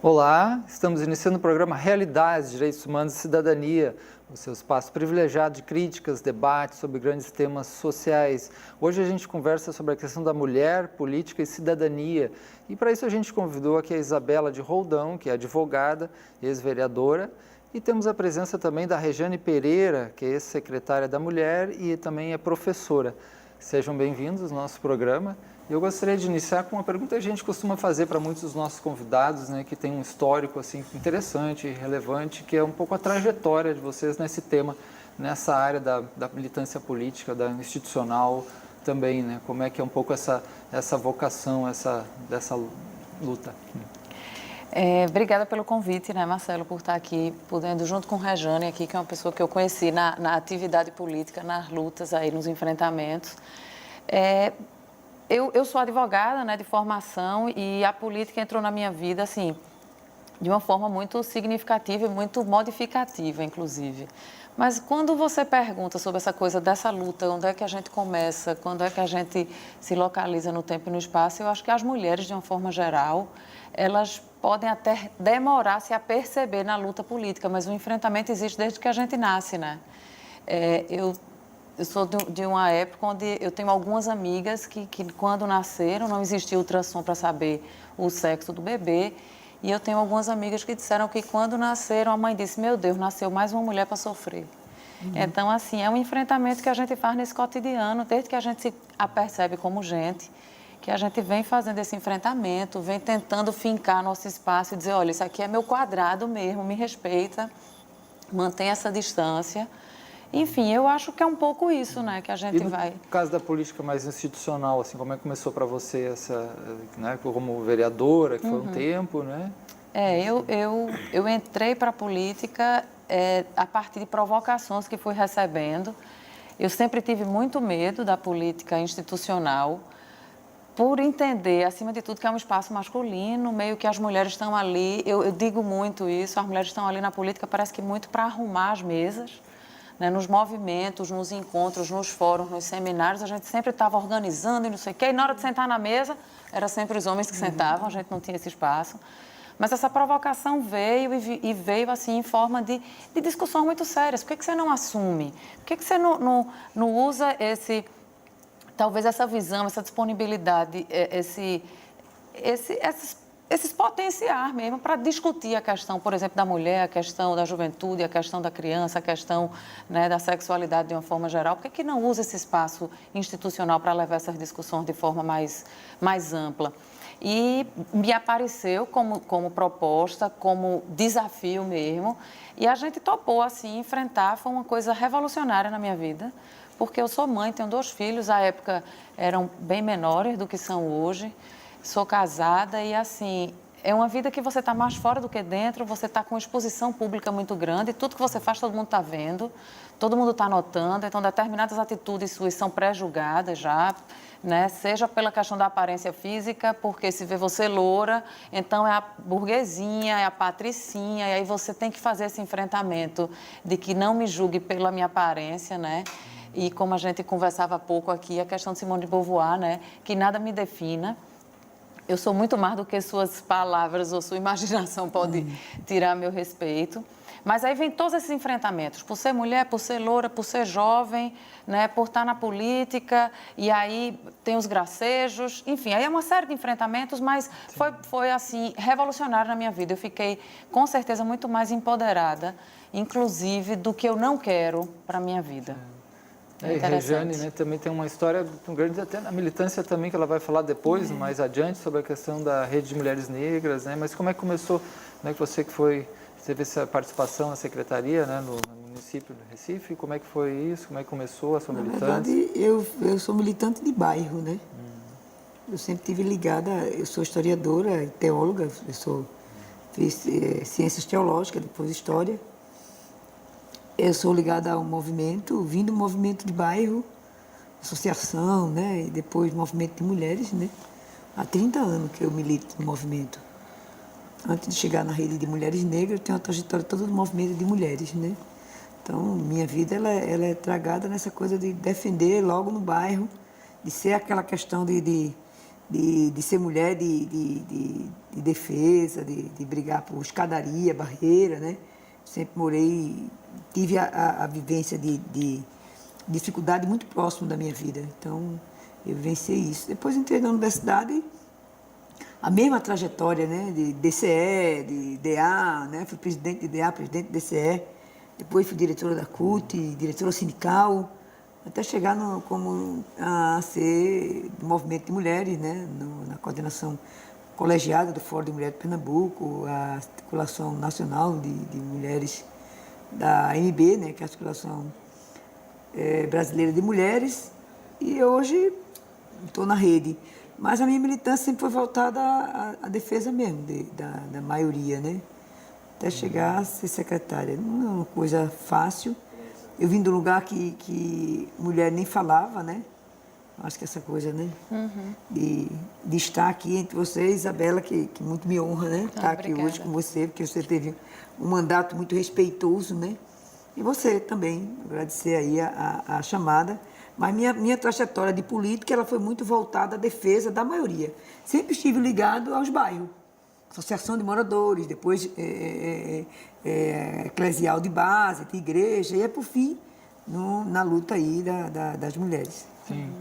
Olá, estamos iniciando o programa Realidades, Direitos Humanos e Cidadania, o seu espaço privilegiado de críticas, debates sobre grandes temas sociais. Hoje a gente conversa sobre a questão da mulher, política e cidadania. E para isso a gente convidou aqui a Isabela de Roldão, que é advogada, ex-vereadora, e temos a presença também da Rejane Pereira, que é ex-secretária da Mulher e também é professora. Sejam bem-vindos ao nosso programa. Eu gostaria de iniciar com uma pergunta que a gente costuma fazer para muitos dos nossos convidados, né, que tem um histórico assim interessante e relevante, que é um pouco a trajetória de vocês nesse tema, nessa área da militância política, da institucional também, né? Como é que é um pouco essa vocação, dessa luta? Obrigada pelo convite, né, Marcelo, por estar aqui, podendo, junto com Rejane aqui, que é uma pessoa que eu conheci na atividade política, nas lutas, aí, nos enfrentamentos. Eu sou advogada, né, de formação, e a política entrou na minha vida, assim, de uma forma muito significativa e muito modificativa, inclusive. Mas quando você pergunta sobre essa coisa dessa luta, onde é que a gente começa, quando é que a gente se localiza no tempo e no espaço, eu acho que as mulheres, de uma forma geral, elas podem até demorar-se a perceber na luta política, mas o enfrentamento existe desde que a gente nasce, né? Eu sou de uma época onde eu tenho algumas amigas que quando nasceram, não existia ultrassom para saber o sexo do bebê. E eu tenho algumas amigas que disseram que quando nasceram, a mãe disse, meu Deus, nasceu mais uma mulher para sofrer. Então, assim, é um enfrentamento que a gente faz nesse cotidiano, desde que a gente se apercebe como gente, que a gente vem fazendo esse enfrentamento, vem tentando fincar nosso espaço e dizer, olha, isso aqui é meu quadrado mesmo, me respeita, mantém essa distância. Enfim, eu acho que é um pouco isso, né, que a gente vai... No caso da política mais institucional, assim, como é que começou para você essa, né, como vereadora, que foi um tempo, né? Eu entrei para a política a partir de provocações que fui recebendo. Eu sempre tive muito medo da política institucional, por entender, acima de tudo, que é um espaço masculino, meio que as mulheres estão ali, eu digo muito isso, as mulheres estão ali na política, parece que muito para arrumar as mesas, né, nos movimentos, nos encontros, nos fóruns, nos seminários, a gente sempre estava organizando e não sei o quê, e na hora de sentar na mesa, era sempre os homens que sentavam, a gente não tinha esse espaço. Mas essa provocação veio e veio assim em forma de discussões muito sérias. Por que você não assume? Por que você não usa talvez essa visão, essa disponibilidade, esses potenciais mesmo para discutir a questão, por exemplo, da mulher, a questão da juventude, a questão da criança, a questão, né, da sexualidade de uma forma geral? Por que não usa esse espaço institucional para levar essas discussões de forma mais ampla? E me apareceu como proposta, como desafio mesmo, e a gente topou, assim, enfrentar. Foi uma coisa revolucionária na minha vida, porque eu sou mãe, tenho 2 filhos, à época eram bem menores do que são hoje, sou casada e, assim, é uma vida que você está mais fora do que dentro, você está com exposição pública muito grande, tudo que você faz todo mundo está vendo, todo mundo está notando, então determinadas atitudes suas são pré-julgadas já, né? Seja pela questão da aparência física, porque se vê você loura, então é a burguesinha, é a patricinha, e aí você tem que fazer esse enfrentamento de que não me julgue pela minha aparência, né? E como a gente conversava há pouco aqui, a questão de Simone de Beauvoir, né? Que nada me defina. Eu sou muito mais do que suas palavras ou sua imaginação pode tirar meu respeito. Mas aí vem todos esses enfrentamentos, por ser mulher, por ser loura, por ser jovem, né, por estar na política, e aí tem os gracejos, enfim, aí é uma série de enfrentamentos, mas foi assim, revolucionário na minha vida. Eu fiquei, com certeza, muito mais empoderada, inclusive, do que eu não quero para a minha vida. E Rejane, né, também tem uma história tão grande, até na militância também, que ela vai falar depois, mais adiante, sobre a questão da rede de mulheres negras, né? Mas como é que começou, né, que você teve essa participação na secretaria, né, no município do Recife, como é que foi isso, como é que começou a sua militância? Na verdade, eu sou militante de bairro, né? Eu sempre tive ligada, eu sou historiadora e teóloga, fiz ciências teológicas, depois história. Eu sou ligada ao movimento, vim do movimento de bairro, associação, né? E depois movimento de mulheres, né? Há 30 anos que eu milito no movimento. Antes de chegar na rede de mulheres negras, eu tenho uma trajetória toda do movimento de mulheres, né? Então, minha vida ela é tragada nessa coisa de defender logo no bairro, de ser aquela questão de de ser mulher de defesa, de brigar por escadaria, barreira, né? Sempre tive a vivência de dificuldade muito próximo da minha vida. Então, eu vivenciei isso. Depois entrei na universidade, a mesma trajetória, né? De DCE, de DA, né? Fui presidente de DA, presidente de DCE. Depois fui diretora da CUT, diretora sindical, até chegar a ser do movimento de mulheres, né? Na coordenação colegiada do Fórum de Mulheres de Pernambuco, a articulação nacional de mulheres da AMB, né? Que é a Articulação Brasileira de Mulheres, e hoje estou na rede. Mas a minha militância sempre foi voltada à defesa mesmo, da maioria, né? Até chegar a ser secretária. Não é uma coisa fácil. Eu vim de um lugar que mulher nem falava, né? Acho que essa coisa, né? De estar aqui entre vocês, Isabela, que muito me honra, né? Estar aqui hoje com você, porque você teve um mandato muito respeitoso, né? E você também, agradecer aí a chamada. Mas minha trajetória de política, ela foi muito voltada à defesa da maioria. Sempre estive ligado aos bairros. Associação de moradores, depois eclesial de base, de igreja, e por fim, na luta aí das mulheres. Sim.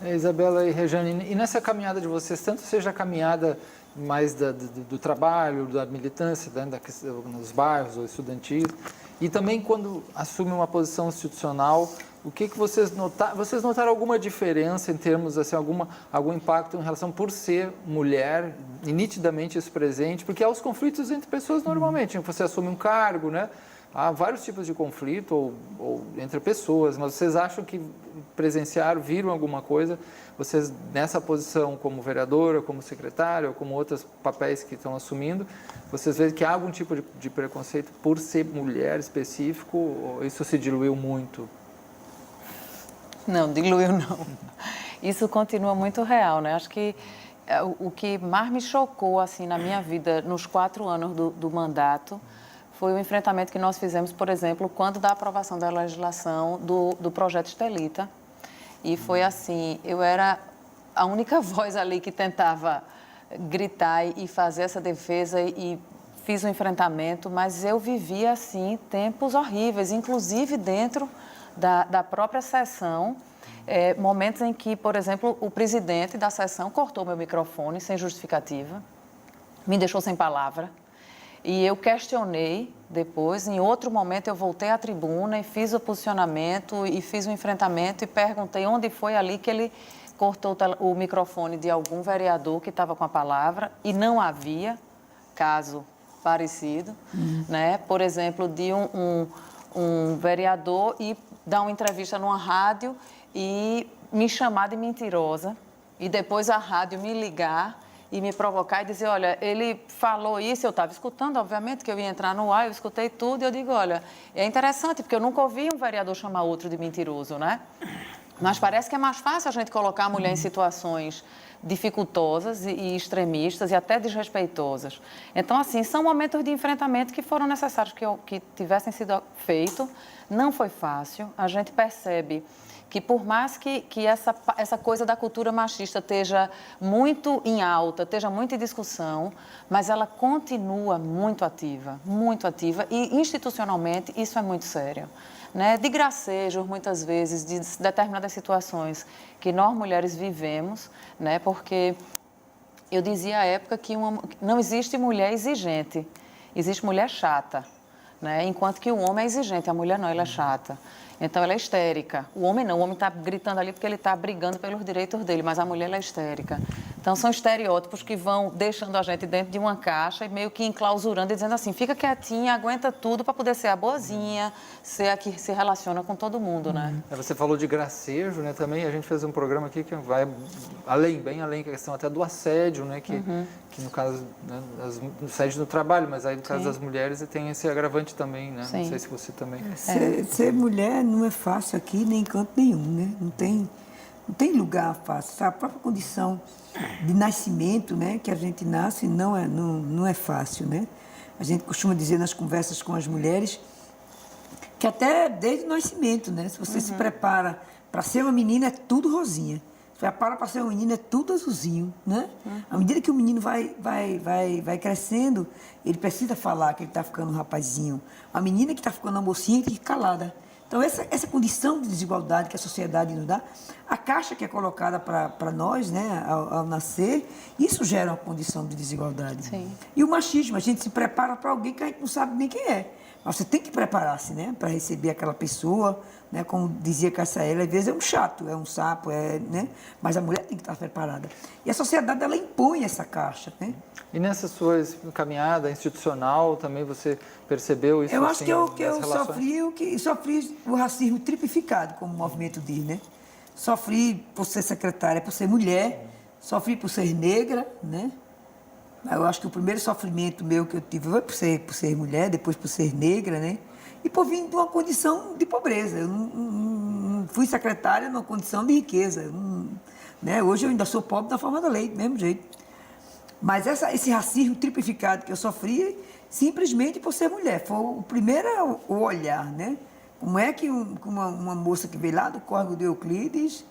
Isabela e Rejane, e nessa caminhada de vocês, tanto seja a caminhada mais do trabalho, da militância, nos bairros ou estudantis, e também quando assume uma posição institucional, o que vocês notaram? Vocês notaram alguma diferença em termos, assim, algum impacto em relação por ser mulher, e nitidamente isso presente? Porque há os conflitos entre pessoas normalmente, você assume um cargo, né? Há vários tipos de conflito ou entre pessoas, mas vocês acham que presenciaram, viram alguma coisa? Vocês, nessa posição como vereadora, como secretária, ou como outros papéis que estão assumindo, vocês veem que há algum tipo de preconceito por ser mulher específico, ou isso se diluiu muito? Não, diluiu não. Isso continua muito real, né? Acho que o que mais me chocou, assim, na minha vida, nos 4 anos do mandato, foi o enfrentamento que nós fizemos, por exemplo, quando da aprovação da legislação do projeto Estelita. E foi assim, eu era a única voz ali que tentava gritar e fazer essa defesa e fiz o enfrentamento, mas eu vivia, assim, tempos horríveis, inclusive dentro da própria sessão, momentos em que, por exemplo, o presidente da sessão cortou meu microfone sem justificativa, me deixou sem palavra, e eu questionei depois. Em outro momento, eu voltei à tribuna e fiz o posicionamento e fiz o enfrentamento e perguntei onde foi ali que ele cortou o microfone de algum vereador que estava com a palavra, e não havia caso parecido, né? Por exemplo, de um vereador e dar uma entrevista numa rádio e me chamar de mentirosa, e depois a rádio me ligar e me provocar e dizer, olha, ele falou isso, eu estava escutando, obviamente, que eu ia entrar no ar, eu escutei tudo, e eu digo, olha, é interessante, porque eu nunca ouvi um vereador chamar outro de mentiroso, né? Mas parece que é mais fácil a gente colocar a mulher em situações dificultosas e extremistas e até desrespeitosas. Então, assim, são momentos de enfrentamento que foram necessários que tivessem sido feitos. Não foi fácil. A gente percebe que por mais que essa coisa da cultura machista esteja muito em alta, esteja muito em discussão, mas ela continua muito ativa, e institucionalmente isso é muito sério. Né? De gracejos, muitas vezes, de determinadas situações que nós mulheres vivemos, né? Porque eu dizia à época que não existe mulher exigente, existe mulher chata, né? Enquanto que o homem é exigente, a mulher não, ela é chata. Então, ela é histérica. O homem não, o homem está gritando ali porque ele está brigando pelos direitos dele, mas a mulher ela é histérica. Então, são estereótipos que vão deixando a gente dentro de uma caixa e meio que enclausurando e dizendo assim, fica quietinha, aguenta tudo para poder ser a boazinha, ser a que se relaciona com todo mundo, né? Você falou de gracejo, né? Também a gente fez um programa aqui que vai bem além, que a questão até do assédio, né? Que no caso, né, assédio no trabalho, mas aí no caso das mulheres tem esse agravante também, né? Não sei se você também... Ser mulher não é fácil aqui, nem em canto nenhum, né? Não tem lugar fácil, sabe? A própria condição de nascimento, né? Que a gente nasce não é fácil, né? A gente costuma dizer nas conversas com as mulheres que até desde o nascimento, né? Se você se prepara para ser uma menina, é tudo rosinha. Se prepara para ser um menino, é tudo azulzinho, né? À medida que o menino vai crescendo, ele precisa falar que ele está ficando um rapazinho. A menina que está ficando uma mocinha tem que ficar calada. Então, essa condição de desigualdade que a sociedade nos dá, a caixa que é colocada para nós, né, ao nascer, isso gera uma condição de desigualdade. Sim. E o machismo, a gente se prepara para alguém que a gente não sabe nem quem é. Mas você tem que preparar-se, né, para receber aquela pessoa, né, como dizia Cassaela, às vezes é um chato, é um sapo, né, mas a mulher tem que estar preparada. E a sociedade, ela impõe essa caixa, né? E nessa sua caminhada institucional também você percebeu isso? Eu acho assim, que eu sofri o racismo triplificado, como o movimento diz, né? Sofri por ser secretária, por ser mulher, sofri por ser negra, né? Eu acho que o primeiro sofrimento meu que eu tive foi por ser mulher, depois por ser negra, né? E por vir de uma condição de pobreza. Eu não fui secretária numa condição de riqueza. Né? Hoje eu ainda sou pobre da forma da lei, do mesmo jeito. Mas esse racismo triplificado que eu sofri, simplesmente por ser mulher. Foi o primeiro olhar, né? Como é que uma moça que veio lá do Córrego de Euclides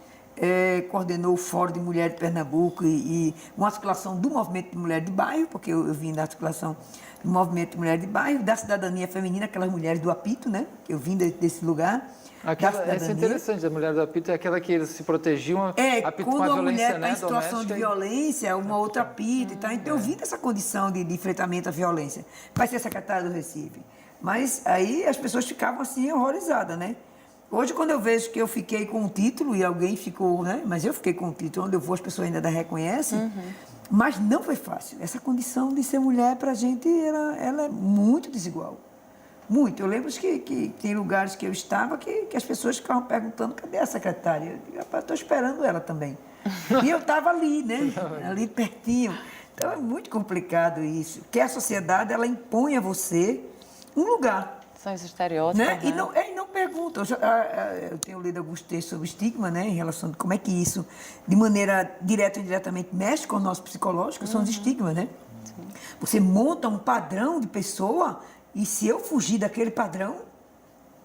coordenou o Fórum de Mulheres de Pernambuco e uma articulação do movimento de mulher de bairro, porque eu vim da articulação do movimento de mulher de bairro, da cidadania feminina, aquelas mulheres do apito, né? Que eu vim desse lugar. Essa é interessante, a mulher do apito é aquela que eles se protegiam, apito quando com a a violência, mulher está né, em situação doméstica, de violência, uma outra apito e tal. Então, eu vim dessa condição de enfrentamento à violência. Vai ser secretária do Recife. Mas aí as pessoas ficavam assim, horrorizadas, né? Hoje, quando eu vejo que eu fiquei com o título e alguém ficou, né? Mas eu fiquei com o título, onde eu vou as pessoas ainda reconhecem. Mas não foi fácil. Essa condição de ser mulher, para a gente, ela é muito desigual. Muito. Eu lembro que tem lugares que eu estava que as pessoas ficavam perguntando, cadê a secretária? Eu digo, rapaz, estou esperando ela também. E eu estava ali, né? Ali pertinho. Então, é muito complicado isso. Que a sociedade, ela impõe a você um lugar. São os estereótipos, Né? né? E não pergunta. Eu tenho lido alguns textos sobre estigma, né, em relação a como é que isso, de maneira direta ou indiretamente, mexe com o nosso psicológico, são os estigmas, né? Sim. Você monta um padrão de pessoa e se eu fugir daquele padrão,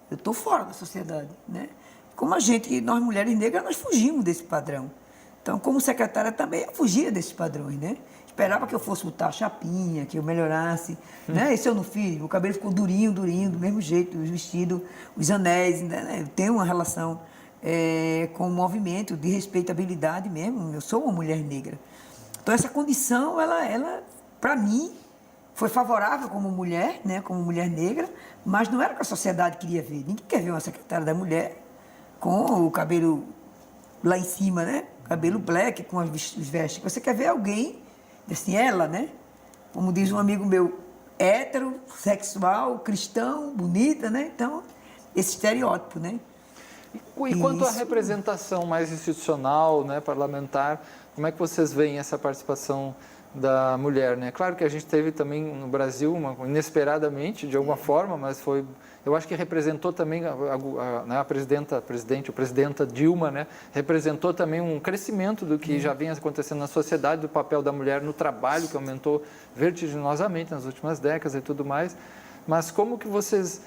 eu estou fora da sociedade, né? Como nós mulheres negras, nós fugimos desse padrão. Então, como secretária também, eu fugia desses padrões, né? Esperava que eu fosse botar a chapinha, que eu melhorasse, né? Isso eu não fiz. O cabelo ficou durinho, do mesmo jeito, os vestidos, os anéis, né? Eu tenho uma relação com o movimento de respeitabilidade mesmo. Eu sou uma mulher negra. Então, essa condição, ela para mim, foi favorável como mulher, né? Como mulher negra, mas não era o que a sociedade queria ver. Ninguém quer ver uma secretária da mulher com o cabelo lá em cima, né? Cabelo black, com os vestes. Você quer ver alguém, assim, ela, né? Como diz um amigo meu, heterossexual, cristão, bonita, né? Então, esse estereótipo, né? E quanto à representação mais institucional, né, parlamentar, como é que vocês veem essa participação da mulher, né? Claro que a gente teve também no Brasil, inesperadamente, de alguma forma, mas eu acho que representou também a presidenta Dilma, né? Representou também um crescimento do que já vinha acontecendo na sociedade, do papel da mulher no trabalho, que aumentou vertiginosamente nas últimas décadas e tudo mais. Mas como que vocês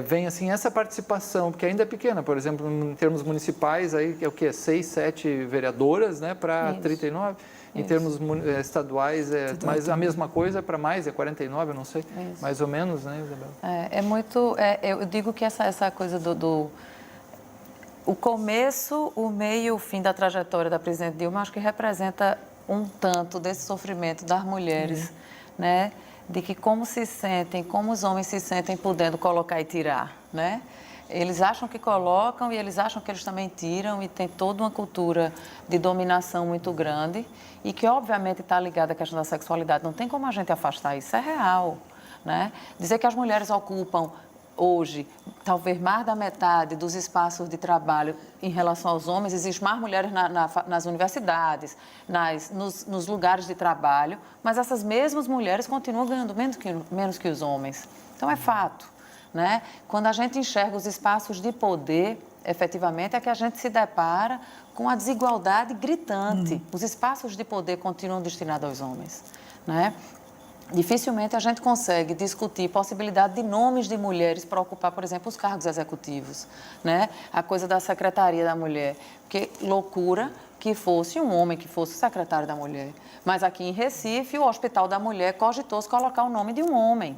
veem assim essa participação, porque ainda é pequena, por exemplo, em termos municipais, aí é o quê? 6, 7 vereadoras, né, para 39? Em termos estaduais, mas a mesma coisa para mais, 49, eu não sei, mais ou menos, né, Isabel? Eu digo que essa coisa o começo, o meio e o fim da trajetória da presidente Dilma, acho que representa um tanto desse sofrimento das mulheres, né? De que como os homens se sentem podendo colocar e tirar, né? Eles acham que colocam e eles acham que eles também tiram e tem toda uma cultura de dominação muito grande e que, obviamente, está ligada à questão da sexualidade. Não tem como a gente afastar isso, é real, né? Dizer que as mulheres ocupam hoje, talvez mais da metade dos espaços de trabalho em relação aos homens, existem mais mulheres nas universidades, nos lugares de trabalho, mas essas mesmas mulheres continuam ganhando menos que os homens. Então, é fato. Né? Quando a gente enxerga os espaços de poder, efetivamente, é que a gente se depara com a desigualdade gritante. Os espaços de poder continuam destinados aos homens. Né? dificilmente a gente consegue discutir possibilidade de nomes de mulheres para ocupar, por exemplo, os cargos executivos, né? A coisa da secretaria da mulher, porque loucura que fosse um homem que fosse secretário da mulher. Mas aqui em Recife, o Hospital da Mulher cogitou-se colocar o nome de um homem.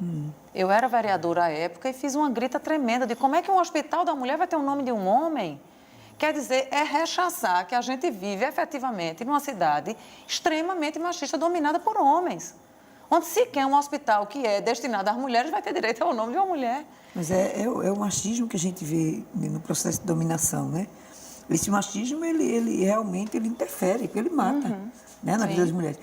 Eu era vereadora à época e fiz uma grita tremenda de como é que um Hospital da Mulher vai ter o nome de um homem? Quer dizer, é rechaçar que a gente vive efetivamente numa cidade extremamente machista, dominada por homens. Onde sequer um hospital que é destinado às mulheres vai ter direito ao nome de uma mulher. Mas é o machismo que a gente vê no processo de dominação, né? Esse machismo, ele realmente interfere, ele mata, né, na vida das mulheres.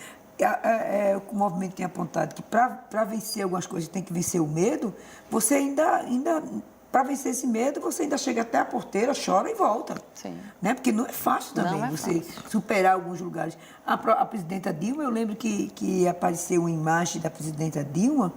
O movimento tem apontado que para vencer algumas coisas tem que vencer o medo, você ainda para vencer esse medo, você ainda chega até a porteira, chora e volta. Sim. Né? Porque não é fácil também você superar alguns lugares. A presidenta Dilma, eu lembro que apareceu uma imagem da presidenta Dilma,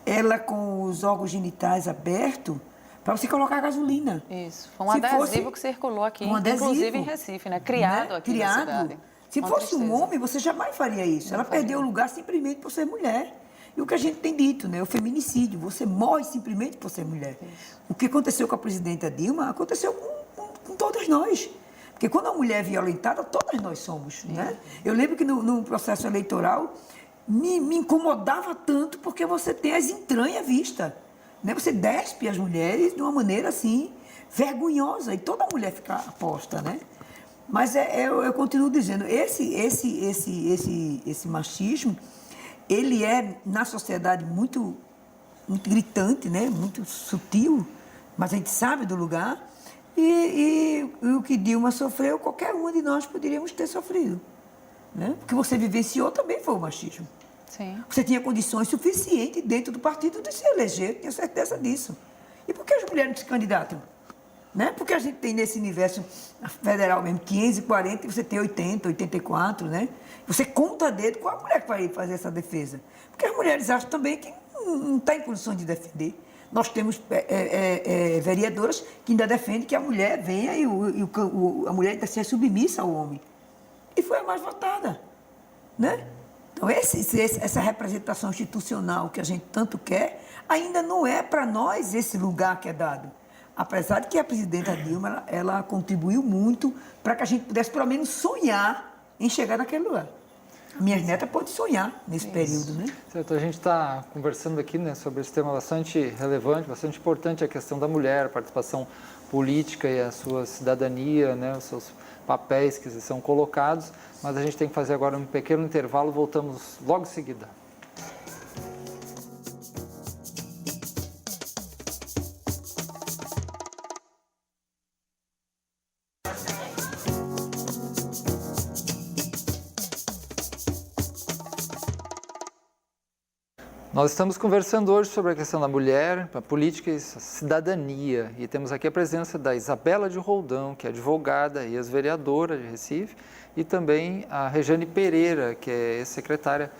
ela com os órgãos genitais abertos, para você colocar gasolina. Isso. Foi um adesivo que circulou aqui, inclusive em Recife, né? Criado aqui na cidade. Se fosse um homem, você jamais faria isso. Ela perdeu o lugar simplesmente por ser mulher. E o que a gente tem dito, né? O feminicídio. Você morre simplesmente por ser mulher. Isso. O que aconteceu com a presidenta Dilma, aconteceu com todas nós. Porque quando a mulher é violentada, todas nós somos, né? Eu lembro que no processo eleitoral me incomodava tanto porque você tem as entranhas vistas. Né? Você despe as mulheres de uma maneira assim, vergonhosa. E toda mulher fica aposta, né? Mas eu continuo dizendo, esse machismo, ele é, na sociedade, muito gritante, né? Muito sutil, mas a gente sabe do lugar. E o que Dilma sofreu, qualquer uma de nós poderíamos ter sofrido. Né? Porque você vivenciou também foi o machismo. Sim. Você tinha condições suficientes dentro do partido de se eleger, tenho certeza disso. E por que as mulheres não se candidatam? Né? Porque a gente tem nesse universo federal mesmo 540 e você tem 80, 84, né? Você conta dedo qual a mulher que vai fazer essa defesa. Porque as mulheres acham também que não está em condições de defender. Nós temos vereadoras que ainda defendem que a mulher venha e a mulher ainda seja submissa ao homem. E foi a mais votada. Né? Então, essa representação institucional que a gente tanto quer, ainda não é para nós esse lugar que é dado. Apesar de que a presidenta Dilma, ela contribuiu muito para que a gente pudesse, pelo menos, sonhar em chegar naquele lugar. Minhas netas podem sonhar nesse período, né? Certo, a gente está conversando aqui, né, sobre esse tema bastante relevante, bastante importante, a questão da mulher, a participação política e a sua cidadania, né, os seus papéis que são colocados, mas a gente tem que fazer agora um pequeno intervalo, voltamos logo em seguida. Nós estamos conversando hoje sobre a questão da mulher, a política e a cidadania. E temos aqui a presença da Isabela de Roldão, que é advogada e ex-vereadora de Recife, e também a Rejane Pereira, que é ex-secretária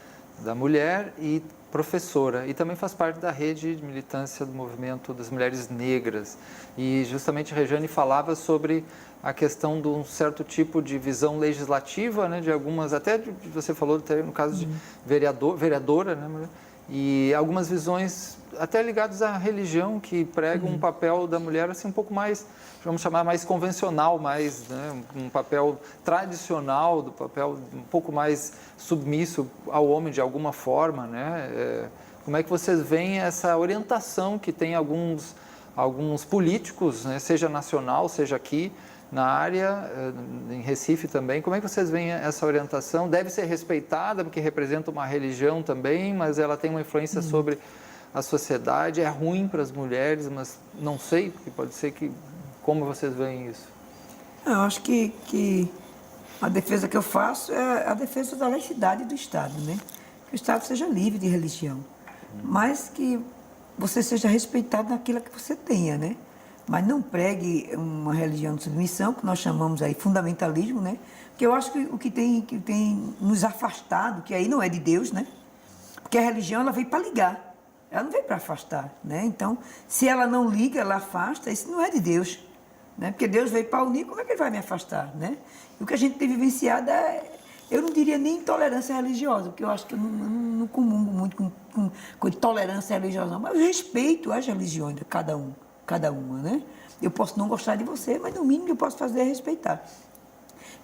da Mulher e professora. E também faz parte da rede de militância do movimento das mulheres negras. E justamente a Rejane falava sobre a questão de um certo tipo de visão legislativa, né, de algumas, até você falou no caso de vereadora, né, e algumas visões até ligadas à religião que pregam um papel da mulher assim um pouco mais, vamos chamar mais convencional, mais, né, um papel tradicional, do papel um pouco mais submisso ao homem de alguma forma, né? Como é que vocês veem essa orientação que tem alguns políticos, né, seja nacional, seja aqui na área, em Recife também, como é que vocês veem essa orientação? Deve ser respeitada, porque representa uma religião também, mas ela tem uma influência sobre a sociedade, é ruim para as mulheres, mas não sei, porque pode ser que... Como vocês veem isso? Eu acho que a defesa que eu faço é a defesa da laicidade do Estado, né? Que o Estado seja livre de religião, mas que você seja respeitado naquilo que você tenha, né? Mas não pregue uma religião de submissão, que nós chamamos aí fundamentalismo, né? Porque eu acho que o que tem nos afastado, que aí não é de Deus, né? Porque a religião, ela veio para ligar, ela não veio para afastar, né? Então, se ela não liga, ela afasta, isso não é de Deus, né? Porque Deus veio para unir, como é que ele vai me afastar, né? E o que a gente tem vivenciado é, eu não diria nem intolerância religiosa, porque eu acho que eu não não comungo muito com tolerância religiosa, não, mas eu respeito as religiões de cada uma, né? Eu posso não gostar de você, mas no mínimo que eu posso fazer é respeitar.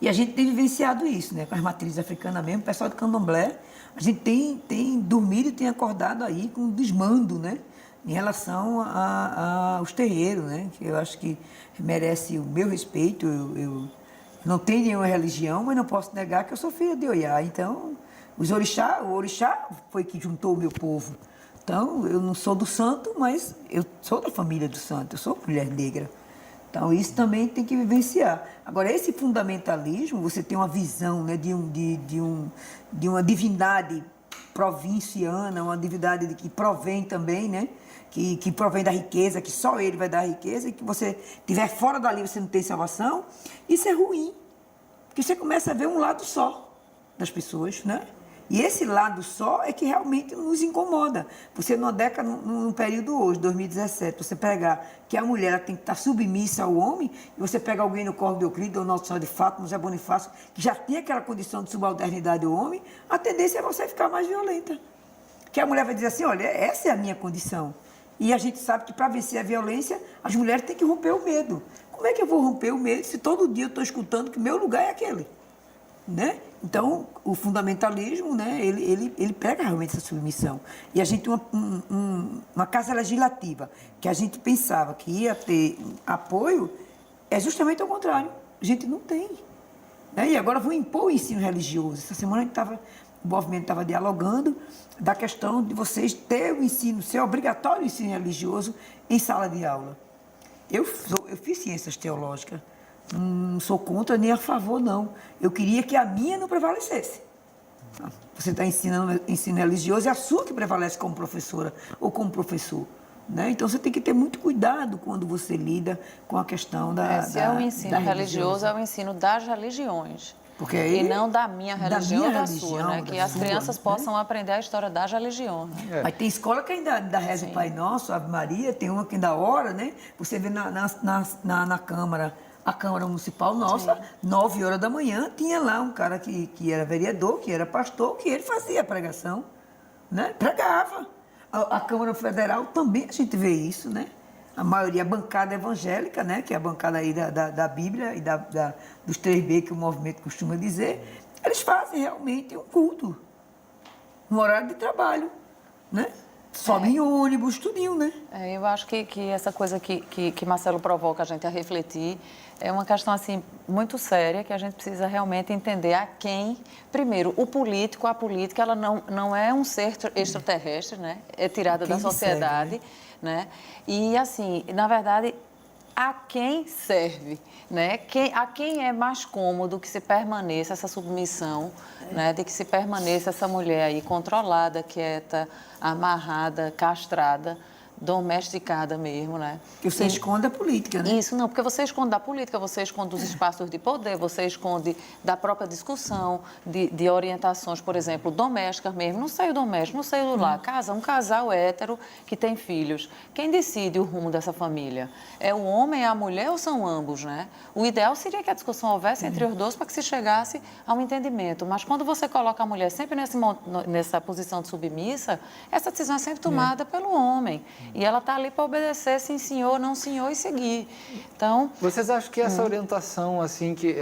E a gente tem vivenciado isso, né? Com as matrizes africanas mesmo, o pessoal do candomblé, a gente tem dormido e tem acordado aí com um desmando, né? Em relação aos terreiros, né? Que eu acho que merece o meu respeito. Eu não tenho nenhuma religião, mas não posso negar que eu sou filha de Oiá. Então, o orixá foi que juntou o meu povo. Então, eu não sou do santo, mas eu sou da família do santo, eu sou mulher negra. Então, isso também tem que vivenciar. Agora, esse fundamentalismo, você tem uma visão, né, de uma divindade provinciana, uma divindade que provém também, né, que provém da riqueza, que só ele vai dar a riqueza, e que você estiver fora dali, você não tem salvação. Isso é ruim, porque você começa a ver um lado só das pessoas, né? E esse lado só é que realmente nos incomoda. Você, numa década, num período hoje, 2017, você pegar que a mulher tem que estar submissa ao homem, e você pega alguém no Córrego de Euclides, ou Nossa Senhora de Fátima, Zé Bonifácio, que já tem aquela condição de subalternidade ao homem, a tendência é você ficar mais violenta. Que a mulher vai dizer assim, olha, essa é a minha condição. E a gente sabe que para vencer a violência, as mulheres têm que romper o medo. Como é que eu vou romper o medo se todo dia eu estou escutando que meu lugar é aquele? Né? Então, o fundamentalismo, né, ele prega realmente essa submissão. E a gente tem uma casa legislativa que a gente pensava que ia ter apoio, é justamente ao contrário. A gente não tem. Né? E agora vou impor o ensino religioso. Essa semana o movimento estava dialogando da questão de vocês ter o ensino, ser obrigatório o ensino religioso em sala de aula. Eu fiz ciências teológicas. Não sou contra nem a favor, não. Eu queria que a minha não prevalecesse. Você está ensinando ensino religioso, é a sua que prevalece como professora ou como professor. Né? Então, você tem que ter muito cuidado quando você lida com a questão se é o ensino religioso, é o ensino das religiões. Porque aí, e não da minha religião ou da sua, né? Que as crianças né? possam aprender a história das religiões. Né? Mas tem escola que ainda reza o Pai Nosso, Ave Maria, tem uma que ainda ora, né? Você vê na Câmara, a Câmara Municipal nossa, 9 horas da manhã, tinha lá um cara que era vereador, que era pastor, que ele fazia a pregação, né? Pregava. A Câmara Federal também a gente vê isso, né? A maioria, a bancada evangélica, né? Que é a bancada aí da Bíblia e dos 3B, que o movimento costuma dizer, eles fazem realmente um culto, um horário de trabalho, né? Sobe em ônibus, tudinho, né? Eu acho que essa coisa que Marcelo provoca a gente a refletir é uma questão, assim, muito séria, que a gente precisa realmente entender a quem... Primeiro, a política, ela não é um ser extraterrestre, né? É tirada da sociedade, serve, né? E, assim, na verdade, a quem serve, né? A quem é mais cômodo que se permaneça essa submissão, né? De que se permaneça essa mulher aí controlada, quieta, amarrada, castrada, domesticada mesmo, né? Que você esconde a política, né? Isso, não, porque você esconde da política, você esconde dos espaços de poder, você esconde da própria discussão, de orientações, por exemplo, domésticas mesmo, no seio doméstico, no seio do lar, um casal hétero que tem filhos. Quem decide o rumo dessa família? É o homem, é a mulher ou são ambos, né? O ideal seria que a discussão houvesse entre os dois para que se chegasse a um entendimento, mas quando você coloca a mulher sempre nessa posição de submissa, essa decisão é sempre tomada pelo homem. E ela está ali para obedecer, sim, senhor, não, senhor, e seguir. Então... Vocês acham que essa orientação, assim, que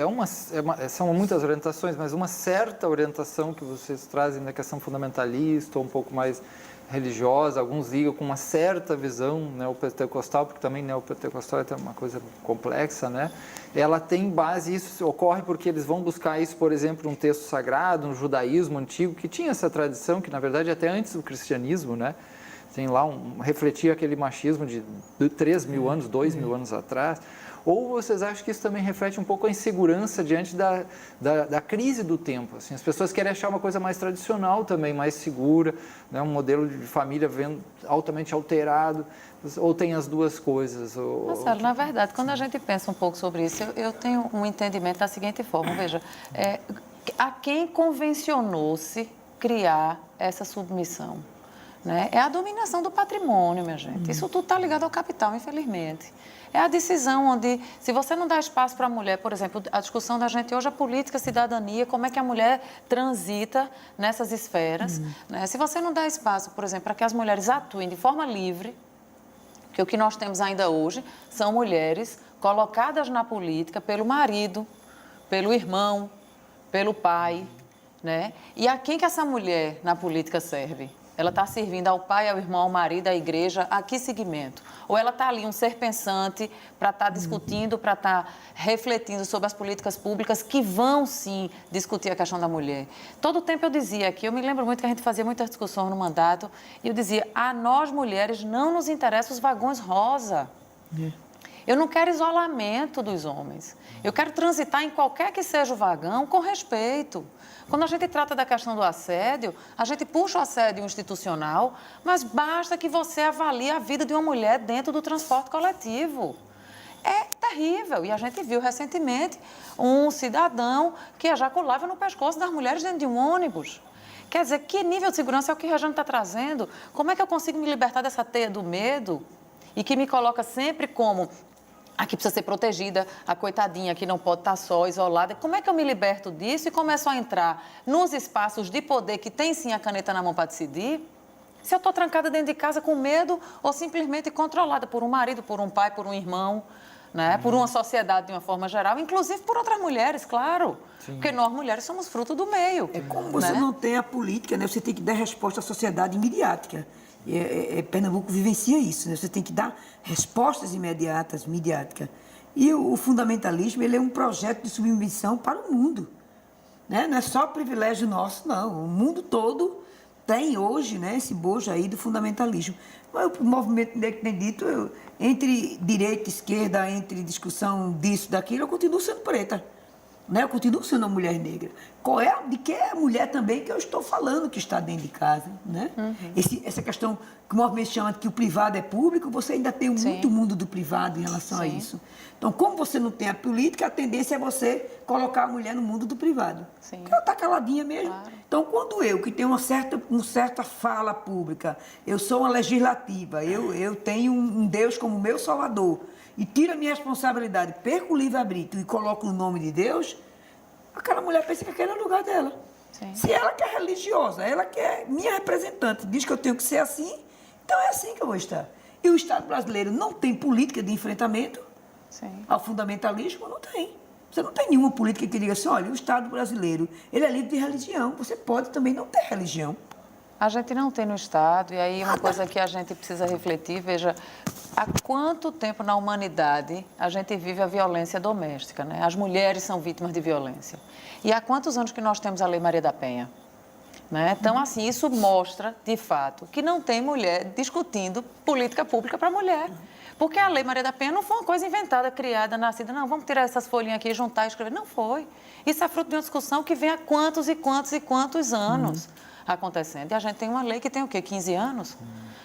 são muitas orientações, mas uma certa orientação que vocês trazem na questão fundamentalista, ou um pouco mais religiosa, alguns ligam com uma certa visão neopentecostal, porque também neopentecostal é uma coisa complexa, né? Ela tem base, isso ocorre porque eles vão buscar isso, por exemplo, num texto sagrado, no judaísmo antigo, que tinha essa tradição, que na verdade até antes do cristianismo, né? Tem lá refletia aquele machismo de 3 mil anos, 2 mil anos atrás. Ou vocês acham que isso também reflete um pouco a insegurança diante da crise do tempo? Assim, as pessoas querem achar uma coisa mais tradicional também, mais segura, né? Um modelo de família altamente alterado, ou tem as duas coisas? Marcelo, na verdade, quando a gente pensa um pouco sobre isso, eu tenho um entendimento da seguinte forma, veja, a quem convencionou-se criar essa submissão? né? É a dominação do patrimônio, minha gente. Isso tudo está ligado ao capital, infelizmente. É a decisão onde, se você não dá espaço para a mulher, por exemplo, a discussão da gente hoje é política, cidadania, como é que a mulher transita nessas esferas, né? Se você não dá espaço, por exemplo, para que as mulheres atuem de forma livre, que o que nós temos ainda hoje são mulheres colocadas na política pelo marido, pelo irmão, pelo pai, né? E a quem que essa mulher na política serve? Ela está servindo ao pai, ao irmão, ao marido, à igreja, a que segmento? Ou ela está ali, um ser pensante, para estar discutindo, para estar refletindo sobre as políticas públicas que vão, sim, discutir a questão da mulher. Todo o tempo eu dizia aqui, eu me lembro muito que a gente fazia muita discussão no mandato, e eu dizia, a nós mulheres não nos interessam os vagões rosa. Eu não quero isolamento dos homens. Eu quero transitar em qualquer que seja o vagão com respeito. Quando a gente trata da questão do assédio, a gente puxa o assédio institucional, mas basta que você avalie a vida de uma mulher dentro do transporte coletivo. É terrível. E a gente viu recentemente um cidadão que ejaculava no pescoço das mulheres dentro de um ônibus. Quer dizer, que nível de segurança é o que a Rejane está trazendo? Como é que eu consigo me libertar dessa teia do medo e que me coloca sempre como a que precisa ser protegida, a coitadinha que não pode estar só, isolada. Como é que eu me liberto disso e começo a entrar nos espaços de poder que tem sim a caneta na mão para decidir? Se eu estou trancada dentro de casa com medo ou simplesmente controlada por um marido, por um pai, por um irmão, né? Por uma sociedade de uma forma geral, inclusive por outras mulheres, claro. Sim. Porque nós mulheres somos fruto do meio. É como você não tem a política, né? Você tem que dar resposta à sociedade imediática. Pernambuco vivencia isso, né? Você tem que dar respostas imediatas, midiáticas. E o fundamentalismo, ele é um projeto de submissão para o mundo, né? Não é só privilégio nosso, não. O mundo todo tem hoje, né, esse bojo aí do fundamentalismo. Mas o movimento negro tem dito, entre direita e esquerda, entre discussão disso, daquilo, eu continuo sendo preta. Né? Eu continuo sendo uma mulher negra. De que é a mulher também que eu estou falando que está dentro de casa. Né? Essa questão que o movimento chama de que o privado é público, você ainda tem muito mundo do privado em relação a isso. Então, como você não tem a política, a tendência é você colocar a mulher no mundo do privado. Porque ela está caladinha mesmo. Claro. Então, quando eu, que tenho uma certa fala pública, eu sou uma legislativa, eu tenho um Deus como meu salvador, e tiro a minha responsabilidade, perco o livre-arbítrio e coloco o nome de Deus, aquela mulher pensa que aquele é o lugar dela. Sim. Se ela que é religiosa, ela que é minha representante, diz que eu tenho que ser assim, então é assim que eu vou estar. E o Estado brasileiro não tem política de enfrentamento ao fundamentalismo? Não tem. Você não tem nenhuma política que diga assim, olha, o Estado brasileiro, ele é livre de religião, você pode também não ter religião. A gente não tem no Estado, e aí uma coisa que a gente precisa refletir, veja, há quanto tempo na humanidade a gente vive a violência doméstica, né? As mulheres são vítimas de violência. E há quantos anos que nós temos a Lei Maria da Penha? Né? Então, assim, isso mostra, de fato, que não tem mulher discutindo política pública para a mulher. Porque a Lei Maria da Penha não foi uma coisa inventada, criada, nascida, não, vamos tirar essas folhinhas aqui, juntar e escrever. Não foi. Isso é fruto de uma discussão que vem há quantos e quantos e quantos anos acontecendo. E a gente tem uma lei que tem o quê? 15 anos?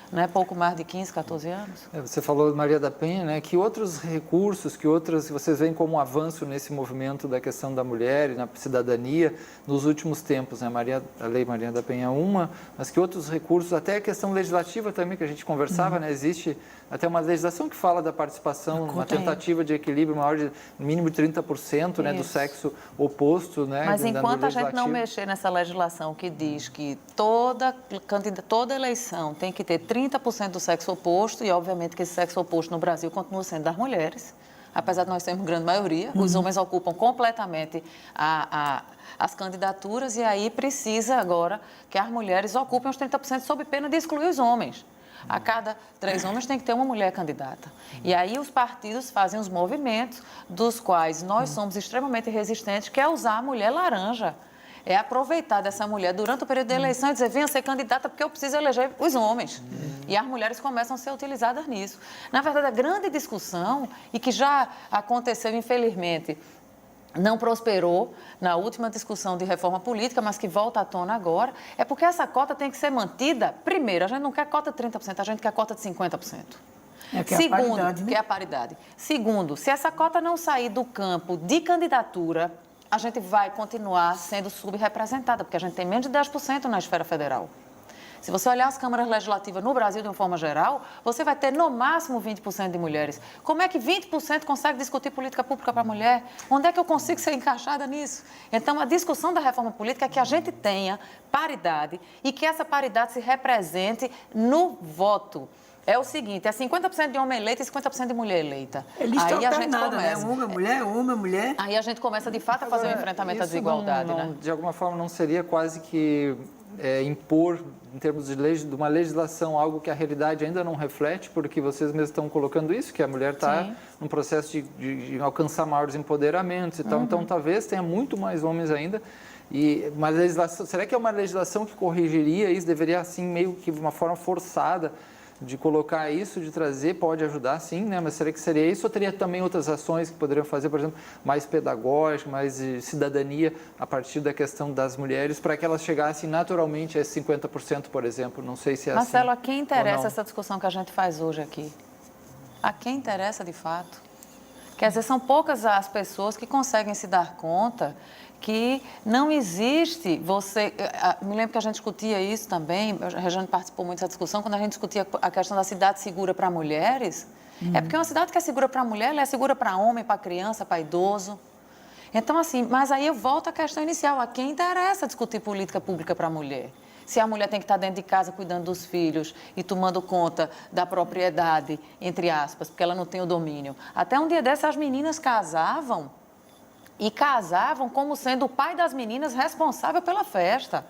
Né? Pouco mais de 15, 14 anos. Você falou de Maria da Penha, né? Que outros recursos, que vocês veem como um avanço nesse movimento da questão da mulher e na cidadania nos últimos tempos, né? A Lei Maria da Penha é uma, mas que outros recursos, até a questão legislativa também, que a gente conversava, né? Existe até uma legislação que fala da participação, uma tentativa de equilíbrio maior de no mínimo de 30%, né, do sexo oposto, né? Mas enquanto a gente não mexer nessa legislação que diz que toda eleição tem que ter 30% do sexo oposto, e obviamente que esse sexo oposto no Brasil continua sendo das mulheres, apesar de nós termos grande maioria, os homens ocupam completamente as candidaturas, e aí precisa agora que as mulheres ocupem os 30% sob pena de excluir os homens. A cada 3 homens tem que ter uma mulher candidata. E aí os partidos fazem os movimentos, dos quais nós somos extremamente resistentes, que é usar a mulher laranja. É aproveitar dessa mulher durante o período da eleição e dizer, venha ser candidata porque eu preciso eleger os homens. E as mulheres começam a ser utilizadas nisso. Na verdade, a grande discussão, e que já aconteceu, infelizmente, não prosperou na última discussão de reforma política, mas que volta à tona agora, é porque essa cota tem que ser mantida. Primeiro, a gente não quer cota de 30%, a gente quer cota de 50%. Segundo, a paridade, né? Que é a paridade. Segundo, se essa cota não sair do campo de candidatura, a gente vai continuar sendo subrepresentada, porque a gente tem menos de 10% na esfera federal. Se você olhar as câmaras legislativas no Brasil de uma forma geral, você vai ter no máximo 20% de mulheres. Como é que 20% consegue discutir política pública para a mulher? Onde é que eu consigo ser encaixada nisso? Então, a discussão da reforma política é que a gente tenha paridade e que essa paridade se represente no voto. É o seguinte, é 50% de homem eleito e 50% de mulher eleita. Aí a gente começa, né? Homem, mulher. Aí a gente começa, de fato, a fazer o enfrentamento à desigualdade, né? De alguma forma, não seria quase que impor, em termos de uma legislação, algo que a realidade ainda não reflete, porque vocês mesmos estão colocando isso, que a mulher está num processo de alcançar maiores empoderamentos e tal. Então, talvez tenha muito mais homens ainda. E uma legislação, será que é uma legislação que corrigiria isso? Deveria, assim, meio que de uma forma forçada, de colocar isso, de trazer, pode ajudar sim, né? Mas será que seria isso ou teria também outras ações que poderiam fazer, por exemplo, mais pedagógica, mais de cidadania a partir da questão das mulheres, para que elas chegassem naturalmente a esse 50%, por exemplo? Não sei se é Marcelo, assim. a quem interessa essa discussão que a gente faz hoje aqui? A quem interessa de fato? Quer dizer, são poucas as pessoas que conseguem se dar conta que não existe você... Me lembro que a gente discutia isso também, a Regiane participou muito dessa discussão, quando a gente discutia a questão da cidade segura para mulheres, é porque uma cidade que é segura para mulher, ela é segura para homem, para criança, para idoso. Então, assim, mas aí eu volto à questão inicial, a quem interessa discutir política pública para a mulher? Se a mulher tem que estar dentro de casa cuidando dos filhos e tomando conta da propriedade, entre aspas, porque ela não tem o domínio. Até um dia desses as meninas casavam como sendo o pai das meninas responsável pela festa.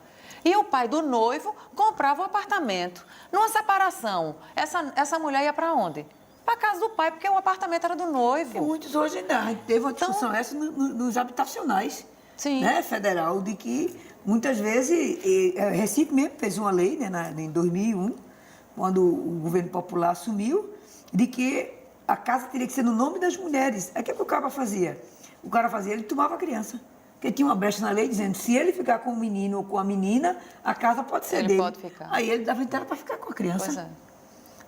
E o pai do noivo comprava o apartamento. Numa separação, essa mulher ia para onde? Para casa do pai, porque o apartamento era do noivo. E muitos hoje ainda. A gente teve uma discussão essa nos habitacionais, né, federal, de que muitas vezes, Recife mesmo fez uma lei, né, em 2001, quando o governo popular assumiu, de que a casa teria que ser no nome das mulheres. Aí o que o cara fazia? O cara fazia, ele tomava a criança. Porque tinha uma brecha na lei dizendo, se ele ficar com o menino ou com a menina, a casa pode ser dele. Ele pode ficar. Aí ele dava inteira para ficar com a criança. Pois é.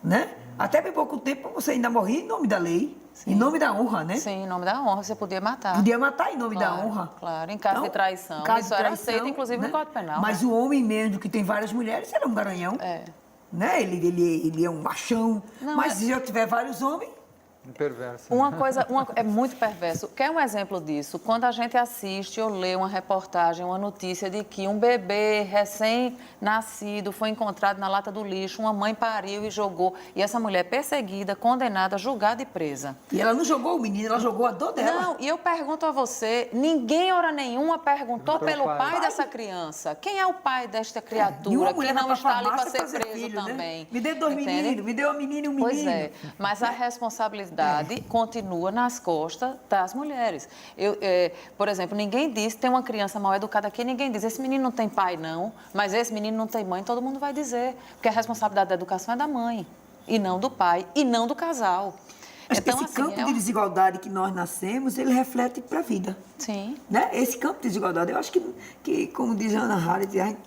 Né? Até bem pouco tempo você ainda morria em nome da lei, em nome da honra, né? Sim, em nome da honra, você podia matar. Podia matar em nome da honra. Claro, em caso de traição. Isso era aceito, inclusive, no Código Penal. Mas o homem mesmo, que tem várias mulheres, ele é um garanhão. Né? Ele é um machão. Mas se eu tiver vários homens... Perverso. Uma coisa é muito perverso. Quer um exemplo disso? Quando a gente assiste ou lê uma reportagem, uma notícia de que um bebê recém-nascido foi encontrado na lata do lixo, uma mãe pariu e jogou, e essa mulher perseguida, condenada, julgada e presa. E ela não jogou o menino, ela jogou a dor dela. Não, e eu pergunto a você, ninguém, hora nenhuma, perguntou pelo pai dessa criança. Quem é o pai desta criatura que não está ali para ser preso filho, também? Né? Me dê 2 meninos, me dê uma menina e um menino. Pois é, mas a responsabilidade continua nas costas das mulheres. Por exemplo, ninguém diz, tem uma criança mal educada aqui, ninguém diz, esse menino não tem pai não, mas esse menino não tem mãe, todo mundo vai dizer, porque a responsabilidade da educação é da mãe, e não do pai, e não do casal. Mas então, esse campo de desigualdade que nós nascemos, ele reflete para a vida. Sim. Né? Esse campo de desigualdade, eu acho que como diz a Ana Hallett, a gente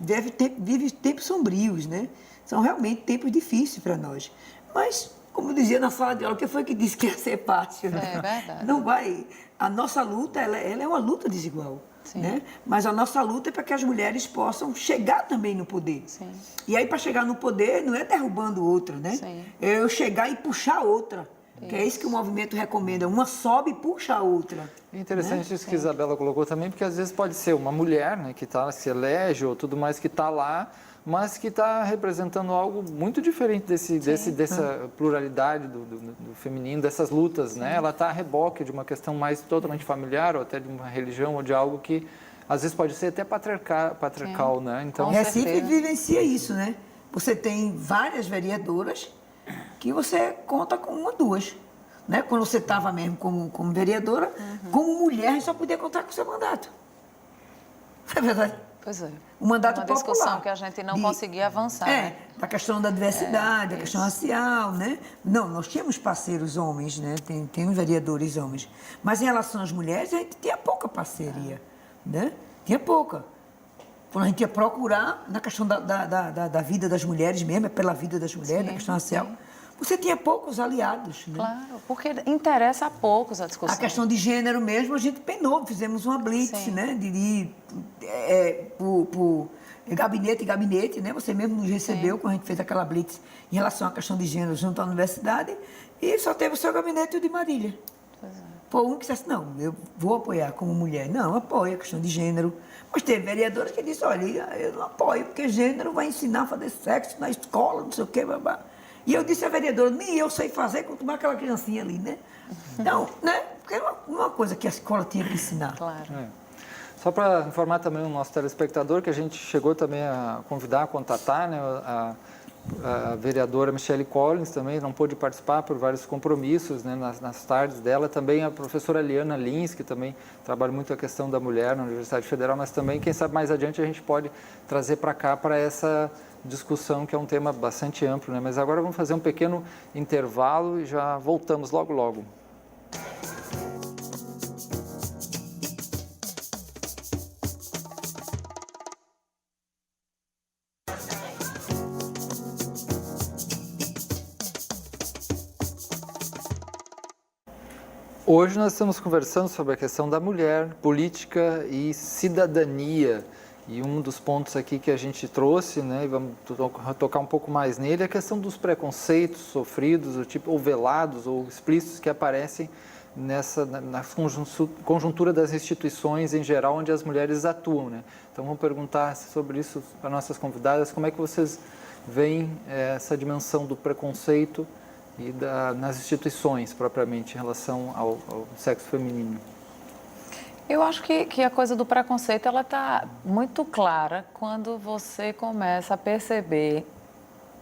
vive tempos sombrios, né? São realmente tempos difíceis para nós. Mas... Como dizia na sala de aula, quem foi que disse que ia ser fácil? É verdade. Não vai. A nossa luta, ela é uma luta desigual. Né? Mas a nossa luta é para que as mulheres possam chegar também no poder. Sim. E aí, para chegar no poder, não é derrubando outra, né? Sim. É eu chegar e puxar outra. Que é isso que o movimento recomenda. Uma sobe e puxa a outra. É interessante isso que a Isabela colocou também, porque às vezes pode ser uma mulher, né, que se elege ou tudo mais, que está lá, mas que está representando algo muito diferente dessa pluralidade do feminino, dessas lutas, né? Ela está a reboque de uma questão mais totalmente familiar, ou até de uma religião, ou de algo que às vezes pode ser até patriarcal, né? Então, Recife vivencia isso, né? Você tem várias vereadoras que você conta com uma, duas. Né? Quando você estava mesmo como vereadora, como mulher, só podia contar com o seu mandato. É verdade. Pois é. O mandato uma popular. discussão que a gente não conseguia avançar. Né? Da questão da diversidade, da questão racial, né? Não, nós tínhamos parceiros homens, né? Temos vereadores homens. Mas em relação às mulheres, a gente tinha pouca parceria, né? Tinha pouca. Quando a gente ia procurar, na questão da vida das mulheres mesmo, pela vida das mulheres, na questão racial, você tinha poucos aliados. Né? Claro, porque interessa a poucos a discussão. A questão de gênero mesmo, a gente penou, fizemos uma blitz, né? gabinete, né? Você mesmo nos recebeu quando a gente fez aquela blitz em relação à questão de gênero junto à universidade, e só teve o seu gabinete e o de Marília. Foi um que disse, não, eu vou apoiar como mulher. Não, apoio a questão de gênero. Mas teve vereadores que disseram, olha, eu não apoio, porque gênero vai ensinar a fazer sexo na escola, não sei o quê, babá. E eu disse à vereadora, nem eu sei fazer, quanto mais aquela criancinha ali, né? Então, né? Porque é uma coisa que a escola tinha que ensinar. Claro. Só para informar também o nosso telespectador que a gente chegou também a convidar, a contatar, né, a vereadora Michele Collins também não pôde participar por vários compromissos, né, nas tardes dela. Também a professora Liana Lins, que também trabalha muito a questão da mulher na Universidade Federal, mas também, quem sabe, mais adiante a gente pode trazer para cá para essa discussão, que é um tema bastante amplo, né? Mas agora vamos fazer um pequeno intervalo e já voltamos logo, logo. Hoje nós estamos conversando sobre a questão da mulher, política e cidadania. E um dos pontos aqui que a gente trouxe, né, e vamos tocar um pouco mais nele, é a questão dos preconceitos sofridos, ou velados, ou explícitos, que aparecem na conjuntura das instituições em geral, onde as mulheres atuam, né? Então vamos perguntar sobre isso para nossas convidadas, como é que vocês veem essa dimensão do preconceito e nas instituições, propriamente, em relação ao sexo feminino? Eu acho que a coisa do preconceito, ela está muito clara quando você começa a perceber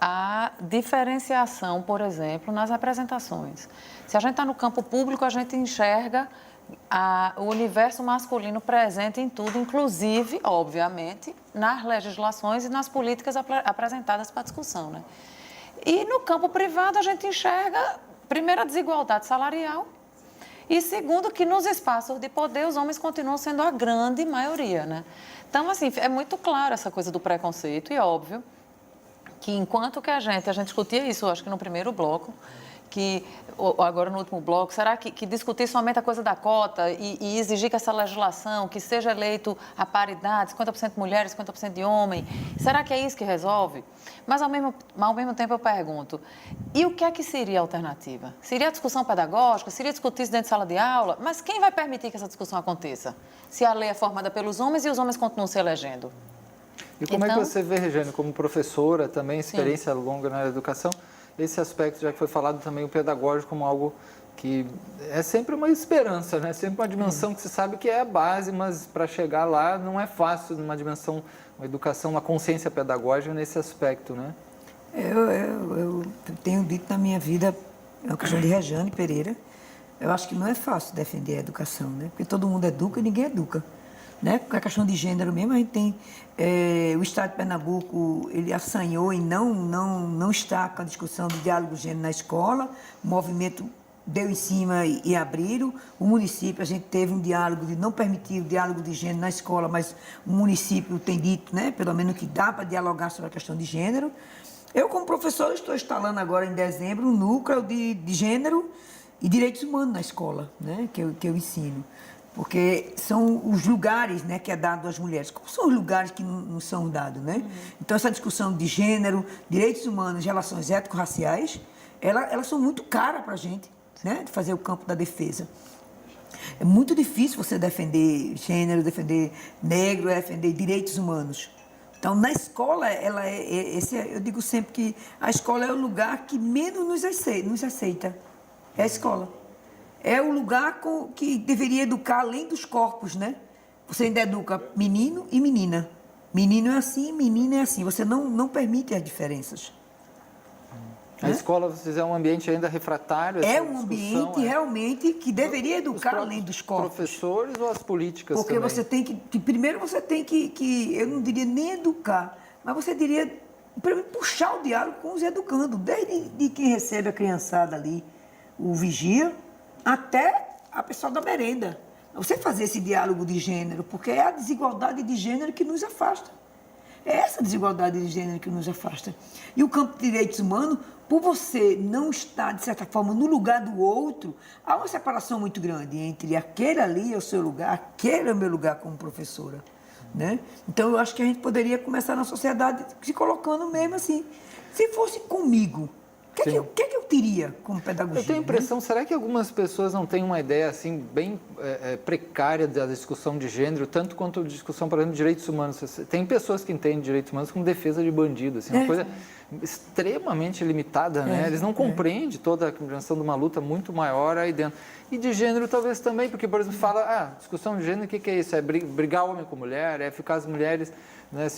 a diferenciação, por exemplo, nas representações. Se a gente está no campo público, a gente enxerga o universo masculino presente em tudo, inclusive, obviamente, nas legislações e nas políticas apresentadas para discussão, né? E no campo privado a gente enxerga, primeiro, a desigualdade salarial e, segundo, que nos espaços de poder os homens continuam sendo a grande maioria, né? Então, assim, é muito claro essa coisa do preconceito e óbvio que enquanto que a gente discutia isso, eu acho que no primeiro bloco, que agora no último bloco, será que discutir somente a coisa da cota e exigir que essa legislação, que seja eleito a paridade, 50% mulheres, 50% de homem, será que é isso que resolve? Mas ao mesmo tempo eu pergunto, e o que é que seria a alternativa? Seria a discussão pedagógica? Seria discutir isso dentro de sala de aula? Mas quem vai permitir que essa discussão aconteça? Se a lei é formada pelos homens e os homens continuam se elegendo? E como é que você vê, Regiane, como professora, também experiência longa na educação, esse aspecto, já que foi falado também, o pedagógico como algo que é sempre uma esperança, né? Sempre uma dimensão que se sabe que é a base, mas para chegar lá não é fácil, numa dimensão, uma educação, uma consciência pedagógica nesse aspecto, né? Eu tenho dito na minha vida, é uma questão de Regiane Pereira, eu acho que não é fácil defender a educação, né? Porque todo mundo educa e ninguém educa. Né? Com a questão de gênero mesmo, a gente tem o Estado de Pernambuco, ele assanhou em não estar com a discussão do diálogo de gênero na escola, o movimento deu em cima e abriram, o município, a gente teve um diálogo de não permitir o diálogo de gênero na escola, mas o município tem dito, né, pelo menos que dá para dialogar sobre a questão de gênero. Eu, como professor, estou instalando agora em dezembro um núcleo de gênero e direitos humanos na escola, né, que eu ensino. Porque são os lugares, né, que é dado às mulheres. Como são os lugares que não são dados, né? Então, essa discussão de gênero, direitos humanos, relações étnico-raciais, elas são muito caras para a gente, né, de fazer o campo da defesa. É muito difícil você defender gênero, defender negro, defender direitos humanos. Então, na escola, eu digo sempre que a escola é o lugar que menos nos aceita. É a escola. É o lugar que deveria educar além dos corpos, né? Você ainda educa menino e menina. Menino é assim, menina é assim. Você não permite as diferenças. A escola, vocês, é um ambiente ainda refratário? É um ambiente realmente que deveria educar além dos corpos. Professores ou as políticas porque também? Você tem que primeiro você tem que, eu não diria nem educar, mas você diria, primeiro, puxar o diálogo com os educando, desde quem recebe a criançada ali, o vigia, até a pessoa da merenda. Você fazer esse diálogo de gênero, porque é a desigualdade de gênero que nos afasta. É essa desigualdade de gênero que nos afasta. E o campo de direitos humanos, por você não estar, de certa forma, no lugar do outro, há uma separação muito grande entre aquele ali é o seu lugar, aquele é o meu lugar como professora. né? Então, eu acho que a gente poderia começar na sociedade se colocando mesmo assim. Se fosse comigo, o que é que eu teria como pedagogia? Eu tenho a impressão, né? Será que algumas pessoas não têm uma ideia assim bem precária da discussão de gênero, tanto quanto a discussão, por exemplo, de direitos humanos? Tem pessoas que entendem direitos humanos como defesa de bandido, assim, uma coisa extremamente limitada, né? Eles não compreendem toda a compreensão de uma luta muito maior aí dentro. E de gênero talvez também, porque, por exemplo, fala, discussão de gênero, o que é isso? É brigar homem com mulher, é ficar as mulheres, né,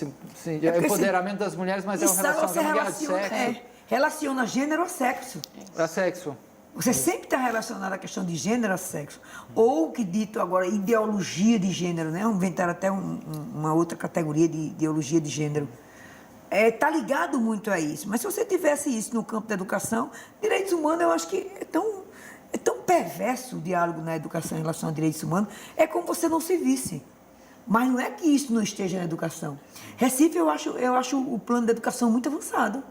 empoderamento das mulheres, mas é um relacionamento de sexo. Relaciona gênero a sexo. A sexo. Você sempre está relacionado à questão de gênero a sexo. Ou que dito agora, ideologia de gênero, né? Inventaram até uma outra categoria de ideologia de gênero. Está ligado muito a isso. Mas se você tivesse isso no campo da educação, direitos humanos, eu acho que é tão perverso o diálogo na educação em relação a direitos humanos, é como você não se visse. Mas não é que isso não esteja na educação. Recife, eu acho o plano de educação muito avançado.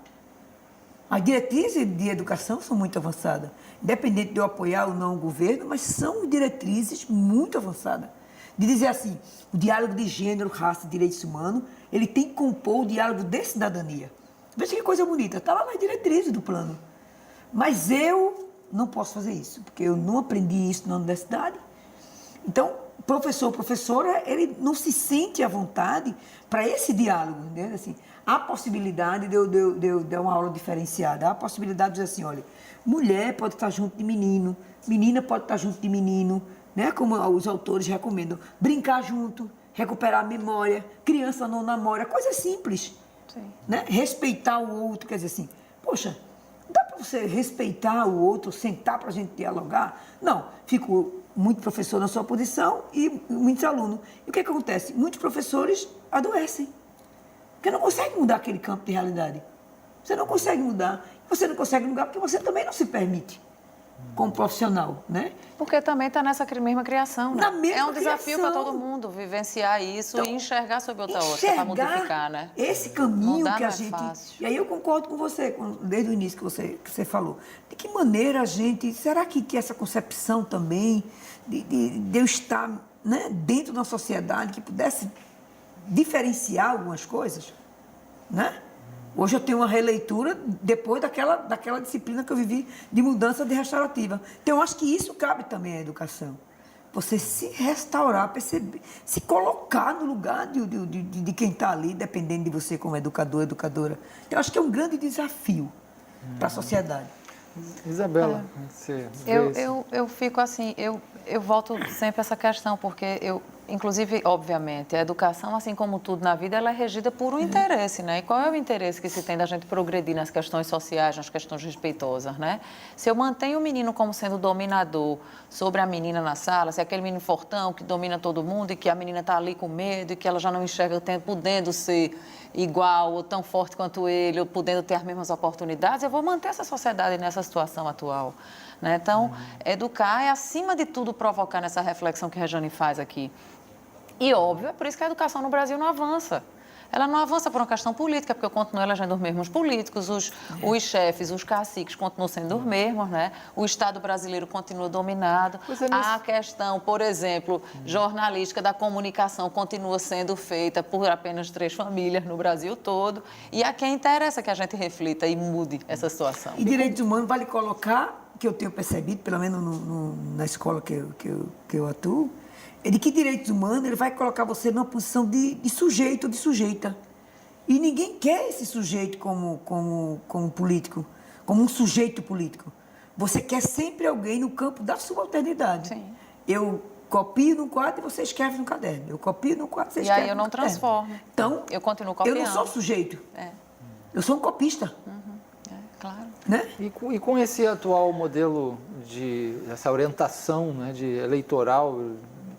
As diretrizes de educação são muito avançadas, independente de eu apoiar ou não o governo, mas são diretrizes muito avançadas. De dizer assim, o diálogo de gênero, raça e direitos humanos, ele tem que compor o diálogo de cidadania. Veja que coisa bonita, está lá nas diretrizes do plano. Mas eu não posso fazer isso, porque eu não aprendi isso na universidade. Então, professor, professora, ele não se sente à vontade para esse diálogo, né? Assim, há possibilidade de eu dar uma aula diferenciada, há possibilidade de dizer assim, olha, mulher pode estar junto de menino, menina pode estar junto de menino, né? Como os autores recomendam, brincar junto, recuperar a memória, criança não namora, coisa simples. Sim. Né? Respeitar o outro, quer dizer assim, poxa, dá para você respeitar o outro, sentar para a gente dialogar? Não, fico muito professor na sua posição e muitos alunos. E o que acontece? Muitos professores adoecem, porque não conseguem mudar aquele campo de realidade. Você não consegue mudar. Você não consegue mudar porque você também não se permite como profissional, né? Porque também está nessa mesma criação, né? Na mesma é um desafio para criação. todo mundo vivenciar isso e enxergar sob outra ótica para Enxergar modificar, né? esse caminho Mudar que a não é gente... fácil. E aí eu concordo com você, desde o início que você falou. De que maneira a gente... Será que essa concepção também de eu estar, né, dentro de uma sociedade que pudesse diferenciar algumas coisas, né? Hoje eu tenho uma releitura depois daquela disciplina que eu vivi de mudança de restaurativa. Então, eu acho que isso cabe também à educação. Você se restaurar, perceber, se colocar no lugar de quem está ali, dependendo de você como educador, educadora. Eu acho que é um grande desafio para a sociedade. Isabela, você vê eu fico assim, eu volto sempre a essa questão, porque inclusive, obviamente, a educação, assim como tudo na vida, ela é regida por um interesse, né? E qual é o interesse que se tem da gente progredir nas questões sociais, nas questões respeitosas, né? Se eu mantenho o menino como sendo dominador sobre a menina na sala, se é aquele menino fortão que domina todo mundo e que a menina está ali com medo e que ela já não enxerga o tempo, podendo ser igual ou tão forte quanto ele, ou podendo ter as mesmas oportunidades, eu vou manter essa sociedade nessa situação atual, né? Então, educar é, acima de tudo, provocar nessa reflexão que a Rejane faz aqui. E, óbvio, é por isso que a educação no Brasil não avança. Ela não avança por uma questão política, porque eu continuo elegendo os mesmos políticos, os chefes, os caciques continuam sendo os mesmos, né? O Estado brasileiro continua dominado. A questão, por exemplo, jornalística da comunicação continua sendo feita por apenas 3 famílias no Brasil todo. E a quem interessa que a gente reflita e mude essa situação. E direitos humanos vale colocar, que eu tenho percebido, pelo menos na escola que eu atuo, é de que direitos humanos ele vai colocar você numa posição de sujeito ou de sujeita. E ninguém quer esse sujeito como político, como um sujeito político. Você quer sempre alguém no campo da subalternidade. Sim. Eu copio no quadro e você escreve no caderno. Eu copio no quadro e você escreve no caderno. E aí eu não transformo. Então, eu continuo copiando. Eu não sou sujeito. Eu sou um copista. Claro. Né? E com esse atual modelo essa orientação, né, de eleitoral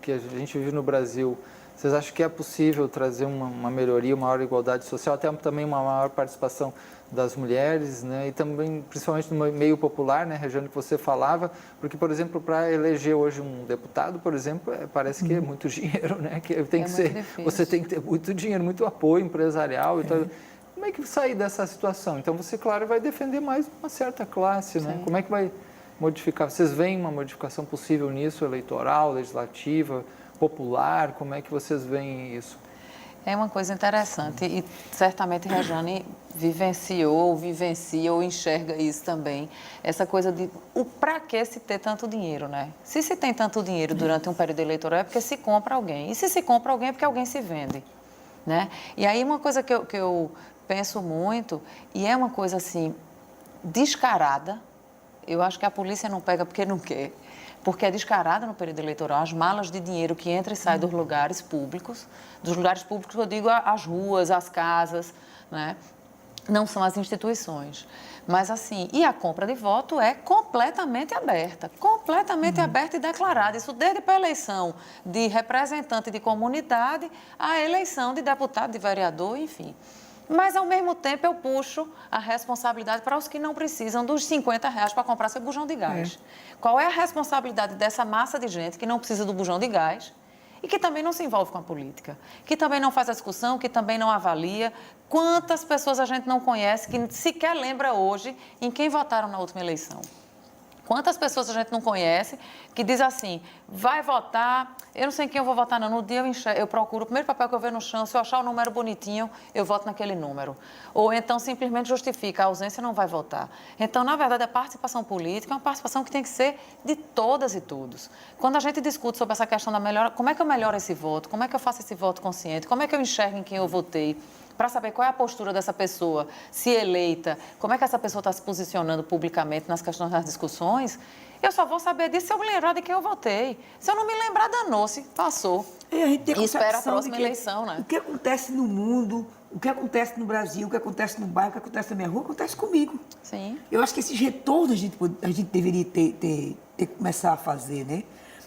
que a gente vive no Brasil, vocês acham que é possível trazer uma melhoria, uma maior igualdade social, até também uma maior participação das mulheres, né? E também, principalmente no meio popular, né, Rejane, que você falava, porque, por exemplo, para eleger hoje um deputado, por exemplo, parece que é muito dinheiro, né? Que tem que ser, difícil. Você tem que ter muito dinheiro, muito apoio empresarial. Então, como é que sair dessa situação? Então, você, claro, vai defender mais uma certa classe, né? Como é que vai modificar? Vocês veem uma modificação possível nisso, eleitoral, legislativa, popular? Como é que vocês veem isso? É uma coisa interessante e certamente Rejane vivencia ou enxerga isso também. Essa coisa de para que se ter tanto dinheiro, né? Se tem tanto dinheiro durante um período eleitoral é porque se compra alguém. E se compra alguém é porque alguém se vende, né? E aí uma coisa que eu penso muito, e é uma coisa assim descarada, eu acho que a polícia não pega porque não quer. Porque é descarada no período eleitoral, as malas de dinheiro que entra e sai dos lugares públicos eu digo as ruas, as casas, né? Não são as instituições. Mas assim, e a compra de voto é completamente aberta e declarada. Isso desde para a eleição de representante de comunidade, à eleição de deputado, de vereador, enfim. Mas, ao mesmo tempo, eu puxo a responsabilidade para os que não precisam dos R$50 para comprar seu bujão de gás. Qual é a responsabilidade dessa massa de gente que não precisa do bujão de gás e que também não se envolve com a política, que também não faz a discussão, que também não avalia? Quantas pessoas a gente não conhece que sequer lembra hoje em quem votaram na última eleição? Quantas pessoas a gente não conhece que diz assim, vai votar, eu não sei em quem eu vou votar não, no dia eu procuro o primeiro papel que eu ver no chão, se eu achar o número bonitinho, eu voto naquele número. Ou então simplesmente justifica, a ausência não vai votar. Então, na verdade, a participação política é uma participação que tem que ser de todas e todos. Quando a gente discute sobre essa questão da melhora, como é que eu melhoro esse voto, como é que eu faço esse voto consciente, como é que eu enxergo em quem eu votei, para saber qual é a postura dessa pessoa, se eleita, como é que essa pessoa está se posicionando publicamente nas questões das discussões, eu só vou saber disso se eu me lembrar de quem eu votei. Se eu não me lembrar, danou-se, passou. E a gente tem a espera a próxima eleição, né? O que acontece no mundo, o que acontece no Brasil, o que acontece no bairro, o que acontece na minha rua, acontece comigo. Sim. Eu acho que esses retornos a gente deveria ter começar a fazer, né?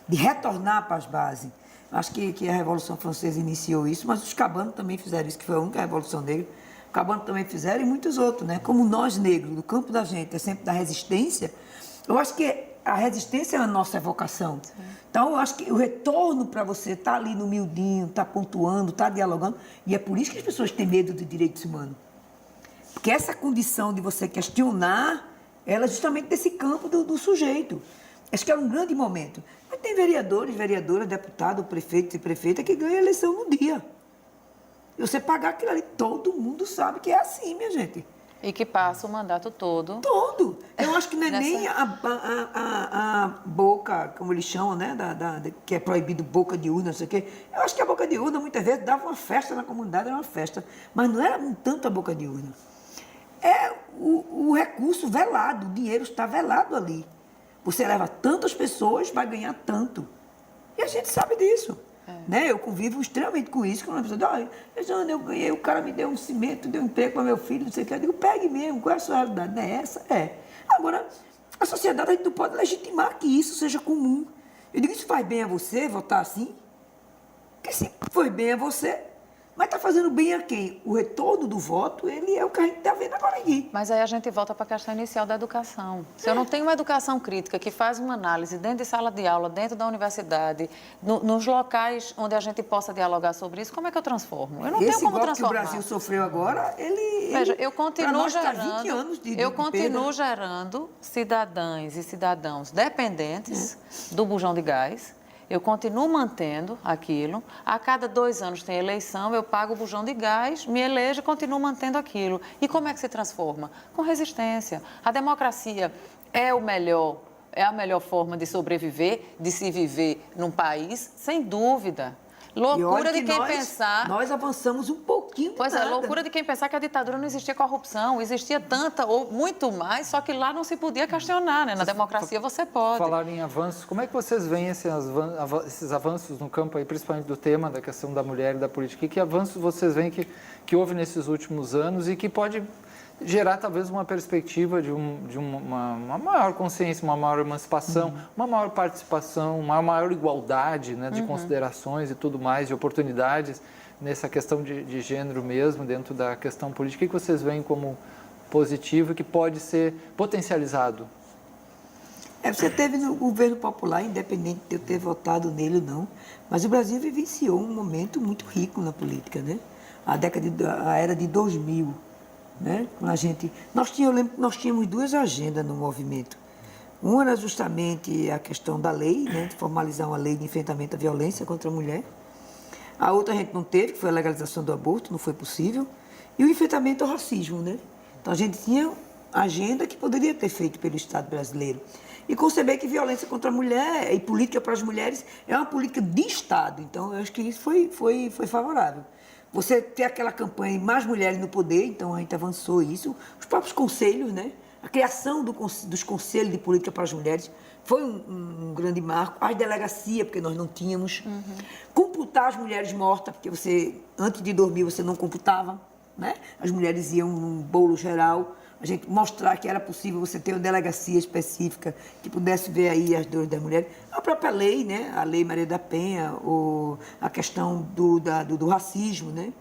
De retornar para as bases. Acho que a Revolução Francesa iniciou isso, mas os cabanos também fizeram isso, que foi a única Revolução Negra. Os cabanos também fizeram e muitos outros, né? Como nós, negros, do campo da gente, é sempre da resistência, eu acho que a resistência é a nossa vocação. Sim. Então, eu acho que o retorno para você estar ali no miudinho, estar pontuando, estar dialogando, e é por isso que as pessoas têm medo de direitos humanos. Porque essa condição de você questionar, ela é justamente desse campo do sujeito. Acho que é um grande momento. Mas tem vereadores, vereadoras, deputados, prefeitos e prefeitas que ganham a eleição no dia. E você pagar aquilo ali, todo mundo sabe que é assim, minha gente. E que passa o mandato todo. Todo. Eu acho que não é nem a boca, como eles chamam, né? Que é proibido boca de urna, não sei o quê. Eu acho que a boca de urna, muitas vezes, dava uma festa na comunidade, era uma festa. Mas não era tanto a boca de urna. É o recurso velado, o dinheiro está velado ali. Você leva tantas pessoas, vai ganhar tanto. E a gente sabe disso. Né? Eu convivo extremamente com isso. Quando a pessoa diz, eu ganhei, o cara me deu um cimento, deu um emprego para meu filho, não sei o que. Eu digo, pegue mesmo, qual é a sua realidade? Não é essa? É. Agora, a sociedade, a gente não pode legitimar que isso seja comum. Eu digo, isso faz bem a você votar assim? Porque se foi bem a você, mas está fazendo bem a quem? O retorno do voto, ele é o que a gente está vendo agora aqui. Mas aí a gente volta para a questão inicial da educação. Se eu não tenho uma educação crítica que faz uma análise dentro de sala de aula, dentro da universidade, nos locais onde a gente possa dialogar sobre isso, como é que eu transformo? Eu não tenho como transformar. Esse golpe que o Brasil sofreu agora, Veja, eu continuo gerando, 20 anos de eu continuo perda. gerando cidadãs e cidadãos dependentes do bujão de gás. Eu continuo mantendo aquilo. A cada 2 anos tem eleição, eu pago o bujão de gás, me elejo e continuo mantendo aquilo. E como é que se transforma? Com resistência. A democracia é a melhor forma de sobreviver, de se viver num país, sem dúvida. Loucura de quem pensar... Nós avançamos um pouquinho. Pois é, loucura de quem pensar que a ditadura não existia corrupção, existia tanta ou muito mais, só que lá não se podia questionar, né? Na democracia você pode. Falar em avanços, como é que vocês veem esses avanços no campo aí, principalmente do tema da questão da mulher e da política? Que avanços vocês veem que houve nesses últimos anos e que pode gerar talvez uma perspectiva de uma maior consciência, uma maior emancipação, uma maior participação, uma maior igualdade, né, de considerações e tudo mais, de oportunidades nessa questão de gênero mesmo, dentro da questão política. O que vocês veem como positivo e que pode ser potencializado? Você teve no governo popular, independente de eu ter votado nele ou não, mas o Brasil vivenciou um momento muito rico na política, né? A era de 2000. Né? Eu lembro que nós tínhamos 2 agendas no movimento. Uma era justamente a questão da lei, né? De formalizar uma lei de enfrentamento à violência contra a mulher. A outra a gente não teve, que foi a legalização do aborto, não foi possível. E o enfrentamento ao racismo, né? Então, a gente tinha agenda que poderia ter feito pelo Estado brasileiro. E conceber que violência contra a mulher e política para as mulheres é uma política de Estado. Então, eu acho que isso foi favorável. Você ter aquela campanha de mais mulheres no poder, então a gente avançou isso. Os próprios conselhos, né? A criação dos conselhos de política para as mulheres foi um grande marco. As delegacias, porque nós não tínhamos. Computar as mulheres mortas, porque você, antes de dormir, você não computava, né? As mulheres iam num bolo geral. A gente mostrar que era possível você ter uma delegacia específica que pudesse ver aí as dores das mulheres. A própria lei, né? A Lei Maria da Penha, a questão do racismo, né?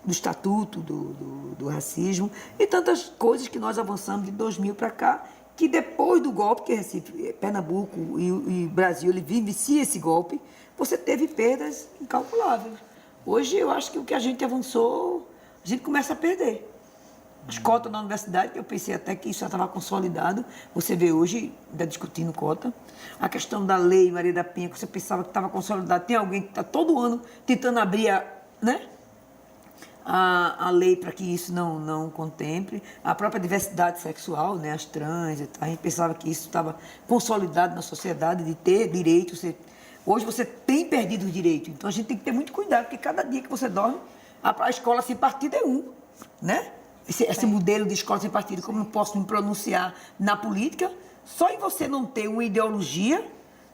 Do estatuto do racismo e tantas coisas que nós avançamos de 2000 para cá, que depois do golpe, que Recife, Pernambuco e Brasil, ele vivencia esse golpe, você teve perdas incalculáveis. Hoje, eu acho que o que a gente avançou, a gente começa a perder. As cotas na universidade, que eu pensei até que isso já estava consolidado, você vê hoje, ainda discutindo cota. A questão da Lei Maria da Penha, que você pensava que estava consolidado, tem alguém que está todo ano tentando abrir a lei para que isso não contemple. A própria diversidade sexual, né, as trans, a gente pensava que isso estava consolidado na sociedade, de ter direito. Hoje você tem perdido os direitos, então a gente tem que ter muito cuidado, porque cada dia que você dorme, a escola sem partido é né? Esse modelo de escola sem partido, como eu posso me pronunciar na política, só em você não ter uma ideologia,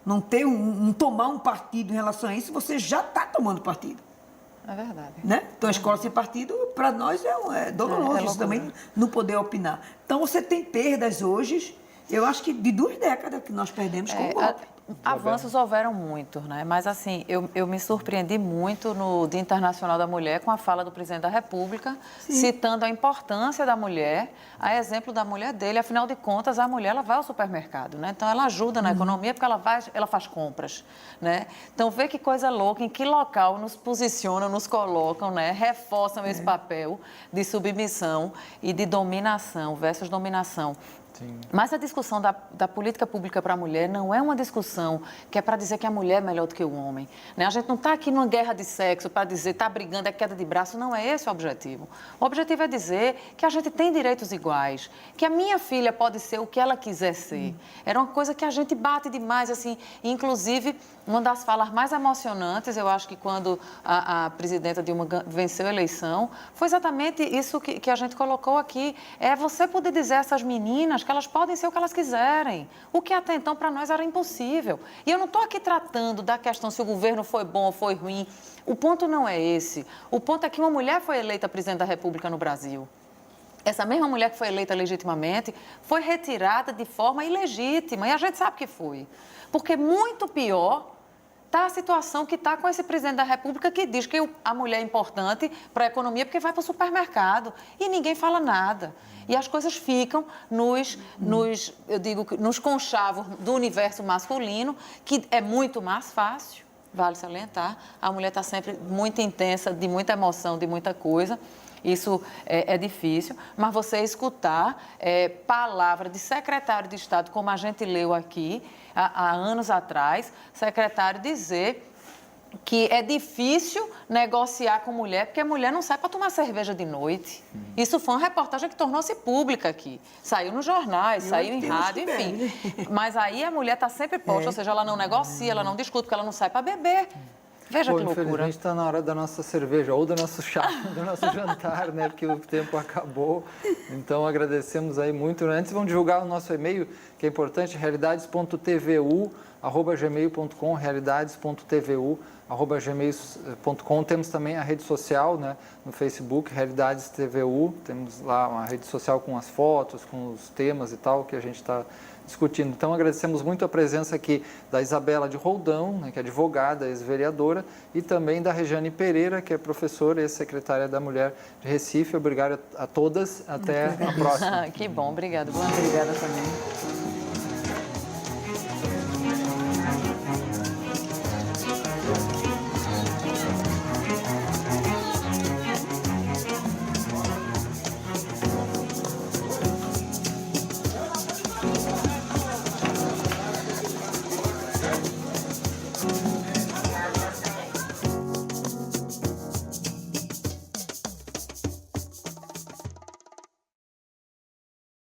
não tomar um partido em relação a isso, você já está tomando partido. É verdade. Né? Então, a escola sem partido, para nós, é doloroso isso também, não poder opinar. Então, você tem perdas hoje, eu acho que de 2 décadas que nós perdemos com o golpe. Avanços houveram muitos, né? Mas, assim, eu me surpreendi muito no Dia Internacional da Mulher com a fala do presidente da República, citando a importância da mulher, a exemplo da mulher dele. Afinal de contas, a mulher ela vai ao supermercado, né? Então, ela ajuda na economia porque ela faz compras, né? Então, vê que coisa louca, em que local nos posicionam, nos colocam, né? Reforçam esse papel de submissão e de dominação versus dominação. Mas a discussão da política pública para a mulher não é uma discussão que é para dizer que a mulher é melhor do que o homem, né? A gente não está aqui numa guerra de sexo para dizer está brigando, é queda de braço, não é esse o objetivo. O objetivo é dizer que a gente tem direitos iguais, que a minha filha pode ser o que ela quiser ser. Era uma coisa que a gente bate demais, assim, inclusive uma das falas mais emocionantes, eu acho que quando a presidenta Dilma venceu a eleição, foi exatamente isso que a gente colocou aqui, é você poder dizer a essas meninas que elas podem ser o que elas quiserem, o que até então para nós era impossível. E eu não estou aqui tratando da questão se o governo foi bom ou foi ruim, o ponto não é esse, o ponto é que uma mulher foi eleita presidente da República no Brasil. Essa mesma mulher que foi eleita legitimamente foi retirada de forma ilegítima, e a gente sabe que foi. Porque muito pior está a situação que está com esse presidente da República que diz que a mulher é importante para a economia porque vai para o supermercado e ninguém fala nada. E as coisas ficam nos conchavos do universo masculino, que é muito mais fácil, vale salientar. A mulher está sempre muito intensa, de muita emoção, de muita coisa. Isso é difícil, mas você escutar palavra de secretário de Estado, como a gente leu aqui há anos atrás, secretário dizer que é difícil negociar com mulher, porque a mulher não sai para tomar cerveja de noite. Isso foi uma reportagem que tornou-se pública aqui. Saiu nos jornais, saiu em rádio, enfim. Mas aí a mulher está sempre posta, ou seja, ela não negocia, ela não discute, porque ela não sai para beber. Veja que loucura. Infelizmente está na hora da nossa cerveja ou do nosso chá, do nosso jantar, né? Porque o tempo acabou. Então agradecemos aí muito. Antes vamos divulgar o nosso e-mail, que é importante, realidades.tvu@gmail.com, realidades.tvu@gmail.com. Temos também a rede social, né? No Facebook, Realidades TVU. Temos lá uma rede social com as fotos, com os temas e tal, que a gente está discutindo. Então, agradecemos muito a presença aqui da Isabela de Roldão, né, que é advogada, ex-vereadora, e também da Regiane Pereira, que é professora e secretária da Mulher de Recife. Obrigado a todas. Até a próxima. Que bom, obrigada. Obrigada também.